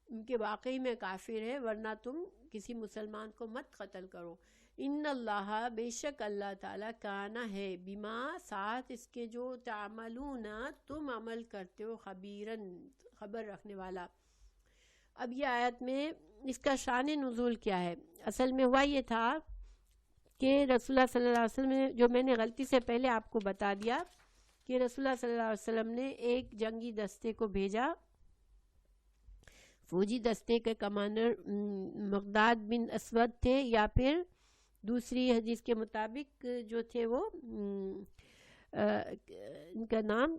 کہ واقعی میں کافر ہے، ورنہ تم کسی مسلمان کو مت قتل کرو۔ ان اللہ بے شک اللہ تعالیٰ کانا ہے، بما ساتھ اس کے جو تعملون تم عمل کرتے ہو، خبیرن خبر رکھنے والا۔ اب یہ آیت میں اس کا شان نزول کیا ہے؟ اصل میں ہوا یہ تھا کہ رسول اللہ صلی اللہ علیہ وسلم نے، جو میں نے غلطی سے پہلے آپ کو بتا دیا کہ رسول اللہ صلی اللہ علیہ وسلم نے ایک جنگی دستے کو بھیجا، فوجی دستے کے کمانڈر مقداد بن اسود تھے، یا پھر دوسری حدیث کے مطابق جو تھے وہ ان کا نام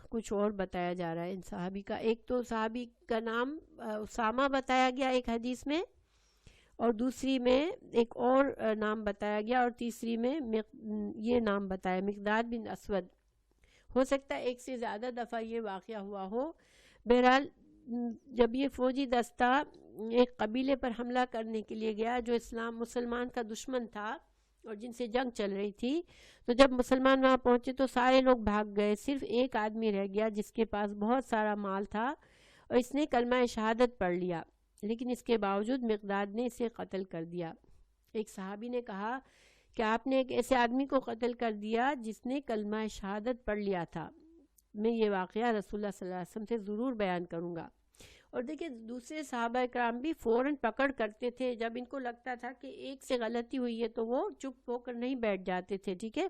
کچھ اور بتایا جا رہا ہے ان صحابی کا، ایک تو صحابی کا نام اسامہ بتایا گیا ایک حدیث میں، اور دوسری میں ایک اور نام بتایا گیا، اور تیسری میں یہ نام بتایا مقداد بن اسود۔ ہو سکتا ہے ایک سے زیادہ دفعہ یہ واقعہ ہوا ہو۔ بہرحال جب یہ فوجی دستہ ایک قبیلے پر حملہ کرنے کے لیے گیا جو مسلمان کا دشمن تھا اور جن سے جنگ چل رہی تھی، تو جب مسلمان وہاں پہنچے تو سارے لوگ بھاگ گئے، صرف ایک آدمی رہ گیا جس کے پاس بہت سارا مال تھا، اور اس نے کلمہ شہادت پڑھ لیا، لیکن اس کے باوجود مقداد نے اسے قتل کر دیا۔ ایک صحابی نے کہا کہ آپ نے ایک ایسے آدمی کو قتل کر دیا جس نے کلمہ شہادت پڑھ لیا تھا۔ میں یہ واقعہ رسول اللہ صلی اللہ علیہ وسلم سے ضرور بیان کروں گا۔ اور دیکھیں دوسرے صحابہ کرام بھی فوراً پکڑ کرتے تھے، جب ان کو لگتا تھا کہ ایک سے غلطی ہوئی ہے تو وہ چپ ہو کر نہیں بیٹھ جاتے تھے، ٹھیک ہے؟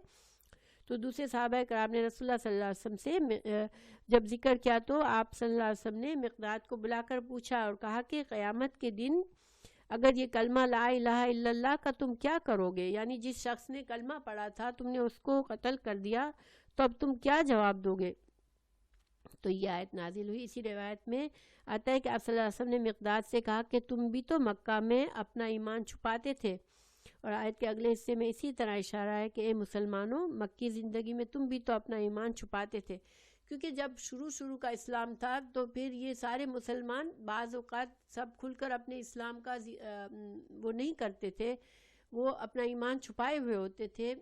تو دوسرے صحابہ کرام نے رسول اللہ صلی اللہ علیہ وسلم سے جب ذکر کیا تو آپ صلی اللہ علیہ وسلم نے مقداد کو بلا کر پوچھا اور کہا کہ قیامت کے دن اگر یہ کلمہ لا الہ الا اللہ کا تم کیا کرو گے؟ یعنی جس شخص نے کلمہ پڑھا تھا تم نے اس کو قتل کر دیا تو اب تم کیا جواب دو گے؟ تو یہ آیت نازل ہوئی۔ اسی روایت میں آتا ہے کہ آپ صلی اللہ علیہ وسلم نے مقداد سے کہا کہ تم بھی تو مکہ میں اپنا ایمان چھپاتے تھے، اور آیت کے اگلے حصے میں اسی طرح اشارہ ہے کہ اے مسلمانوں، مکی زندگی میں تم بھی تو اپنا ایمان چھپاتے تھے، کیونکہ جب شروع کا اسلام تھا تو پھر یہ سارے مسلمان بعض اوقات سب کھل کر اپنے اسلام کا وہ نہیں کرتے تھے، وہ اپنا ایمان چھپائے ہوئے ہوتے تھے۔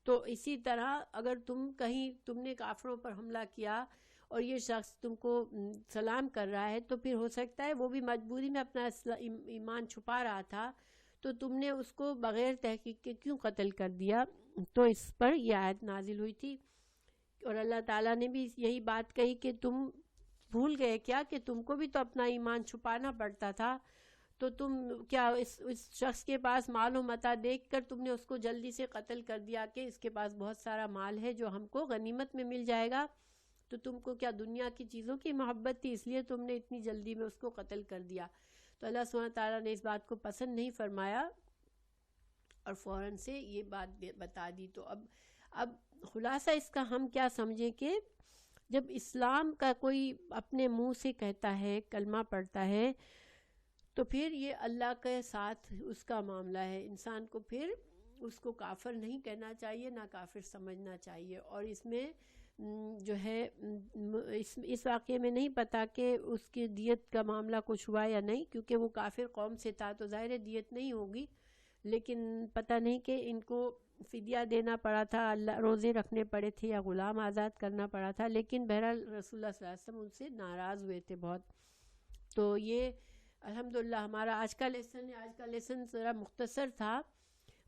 تو اسی طرح اگر تم نے کافروں پر حملہ کیا اور یہ شخص تم کو سلام کر رہا ہے، تو پھر ہو سکتا ہے وہ بھی مجبوری میں اپنا ایمان چھپا رہا تھا، تو تم نے اس کو بغیر تحقیق کے کیوں قتل کر دیا؟ تو اس پر یہ آیت نازل ہوئی تھی، اور اللہ تعالیٰ نے بھی یہی بات کہی کہ تم بھول گئے کیا کہ تم کو بھی تو اپنا ایمان چھپانا پڑتا تھا، تو تم کیا اس شخص کے پاس مال و متاع دیکھ کر تم نے اس کو جلدی سے قتل کر دیا کہ اس کے پاس بہت سارا مال ہے جو ہم کو غنیمت میں مل جائے گا، تو تم کو کیا دنیا کی چیزوں کی محبت تھی، اس لیے تم نے اتنی جلدی میں اس کو قتل کر دیا؟ تو اللہ سبحانہ تعالیٰ نے اس بات کو پسند نہیں فرمایا اور فوراً سے یہ بات بتا دی۔ تو اب خلاصہ اس کا ہم کیا سمجھیں کہ جب اسلام کا کوئی اپنے منہ سے کہتا ہے، کلمہ پڑھتا ہے، تو پھر یہ اللہ کے ساتھ اس کا معاملہ ہے، انسان کو پھر اس کو کافر نہیں کہنا چاہیے، نہ کافر سمجھنا چاہیے۔ اور اس میں جو ہے اس واقعے میں نہیں پتا کہ اس کی دیت کا معاملہ کچھ ہوا یا نہیں، کیونکہ وہ کافر قوم سے تھا تو ظاہر دیت نہیں ہوگی، لیکن پتہ نہیں کہ ان کو فدیہ دینا پڑا تھا، اللہ روزے رکھنے پڑے تھے، یا غلام آزاد کرنا پڑا تھا، لیکن بہرحال رسول اللہ صلی اللہ علیہ وسلم ان سے ناراض ہوئے تھے بہت۔ تو یہ الحمدللہ ہمارا آج کا لیسن ذرا مختصر تھا،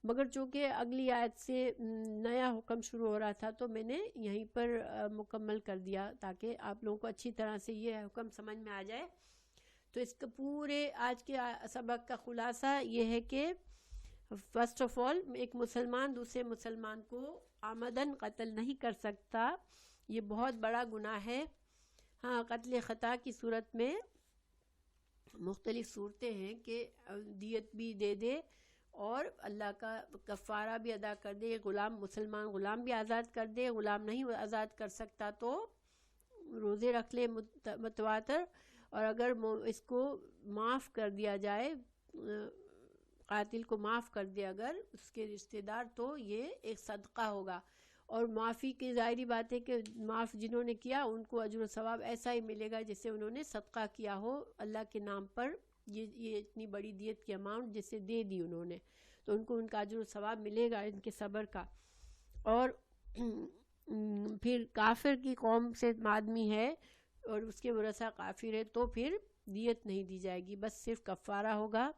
مگر چونکہ اگلی آیت سے نیا حکم شروع ہو رہا تھا تو میں نے یہیں پر مکمل کر دیا تاکہ آپ لوگوں کو اچھی طرح سے یہ حکم سمجھ میں آ جائے۔ تو اس کا پورے آج کے سبق کا خلاصہ یہ ہے کہ فرسٹ آف آل ایک مسلمان دوسرے مسلمان کو عمدن قتل نہیں کر سکتا، یہ بہت بڑا گناہ ہے۔ ہاں، قتل خطا کی صورت میں مختلف صورتیں ہیں کہ دیت بھی دے دے اور اللہ کا کفارہ بھی ادا کر دے، مسلمان غلام بھی آزاد کر دے، غلام نہیں آزاد کر سکتا تو روزے رکھ لے متواتر، اور اگر اس کو معاف کر دیا جائے، قاتل کو معاف کر دے اگر اس کے رشتہ دار، تو یہ ایک صدقہ ہوگا، اور معافی کی ظاہری بات ہے کہ معاف جنہوں نے کیا ان کو اجر و ثواب ایسا ہی ملے گا جیسے انہوں نے صدقہ کیا ہو اللہ کے نام پر، یہ اتنی بڑی دیت کی اماؤنٹ جیسے دے دی انہوں نے، تو ان کو ان کا اجر و ثواب ملے گا ان کے صبر کا۔ اور پھر کافر کی قوم سے آدمی ہے اور اس کے ورثہ کافر ہے تو پھر دیت نہیں دی جائے گی، بس صرف کفارہ ہوگا۔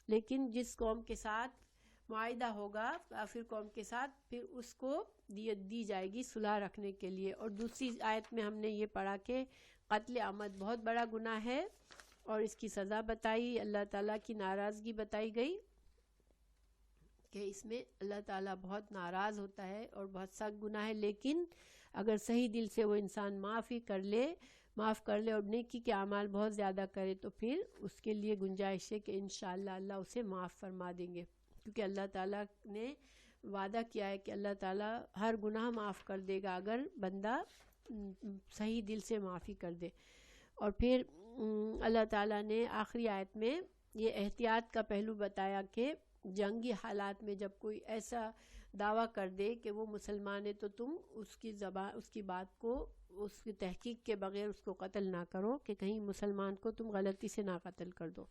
لیکن جس قوم کے ساتھ معاہدہ ہوگا کافر قوم کے ساتھ، پھر اس کو دیت دی جائے گی صلح رکھنے کے لیے۔ اور دوسری آیت میں ہم نے یہ پڑھا کہ قتل عمد بہت بڑا گناہ ہے اور اس کی سزا بتائی، اللہ تعالیٰ کی ناراضگی بتائی گئی کہ اس میں اللہ تعالیٰ بہت ناراض ہوتا ہے اور بہت سخت گناہ ہے، لیکن اگر صحیح دل سے وہ انسان معاف کر لے اور نیکی کے اعمال بہت زیادہ کرے تو پھر اس کے لیے گنجائش ہے کہ انشاءاللہ اللہ اسے معاف فرما دیں گے، کیونکہ اللہ تعالیٰ نے وعدہ کیا ہے کہ اللہ تعالیٰ ہر گناہ معاف کر دے گا اگر بندہ صحیح دل سے معافی کر دے۔ اور پھر اللہ تعالیٰ نے آخری آیت میں یہ احتیاط کا پہلو بتایا کہ جنگی حالات میں جب کوئی ایسا دعویٰ کر دے کہ وہ مسلمان ہے تو تم اس کی بات کو اس کی تحقیق کے بغیر اس کو قتل نہ کرو، کہ کہیں مسلمان کو تم غلطی سے نہ قتل کر دو،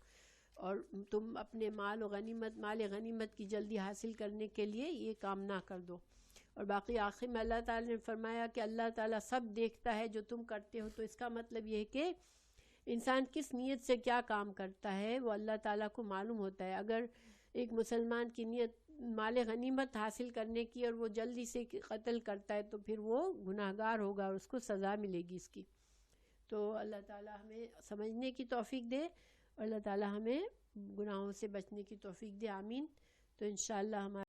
اور تم اپنے مال غنیمت کی جلدی حاصل کرنے کے لیے یہ کام نہ کر دو۔ اور باقی آخر میں اللہ تعالیٰ نے فرمایا کہ اللہ تعالیٰ سب دیکھتا ہے جو تم کرتے ہو، تو اس کا مطلب یہ ہے کہ انسان کس نیت سے کیا کام کرتا ہے وہ اللہ تعالیٰ کو معلوم ہوتا ہے۔ اگر ایک مسلمان کی نیت مال غنیمت حاصل کرنے کی اور وہ جلدی سے قتل کرتا ہے تو پھر وہ گناہگار ہوگا اور اس کو سزا ملے گی اس کی۔ تو اللہ تعالیٰ ہمیں سمجھنے کی توفیق دے اور اللہ تعالیٰ ہمیں گناہوں سے بچنے کی توفیق دے، آمین۔ تو انشاءاللہ ہمارے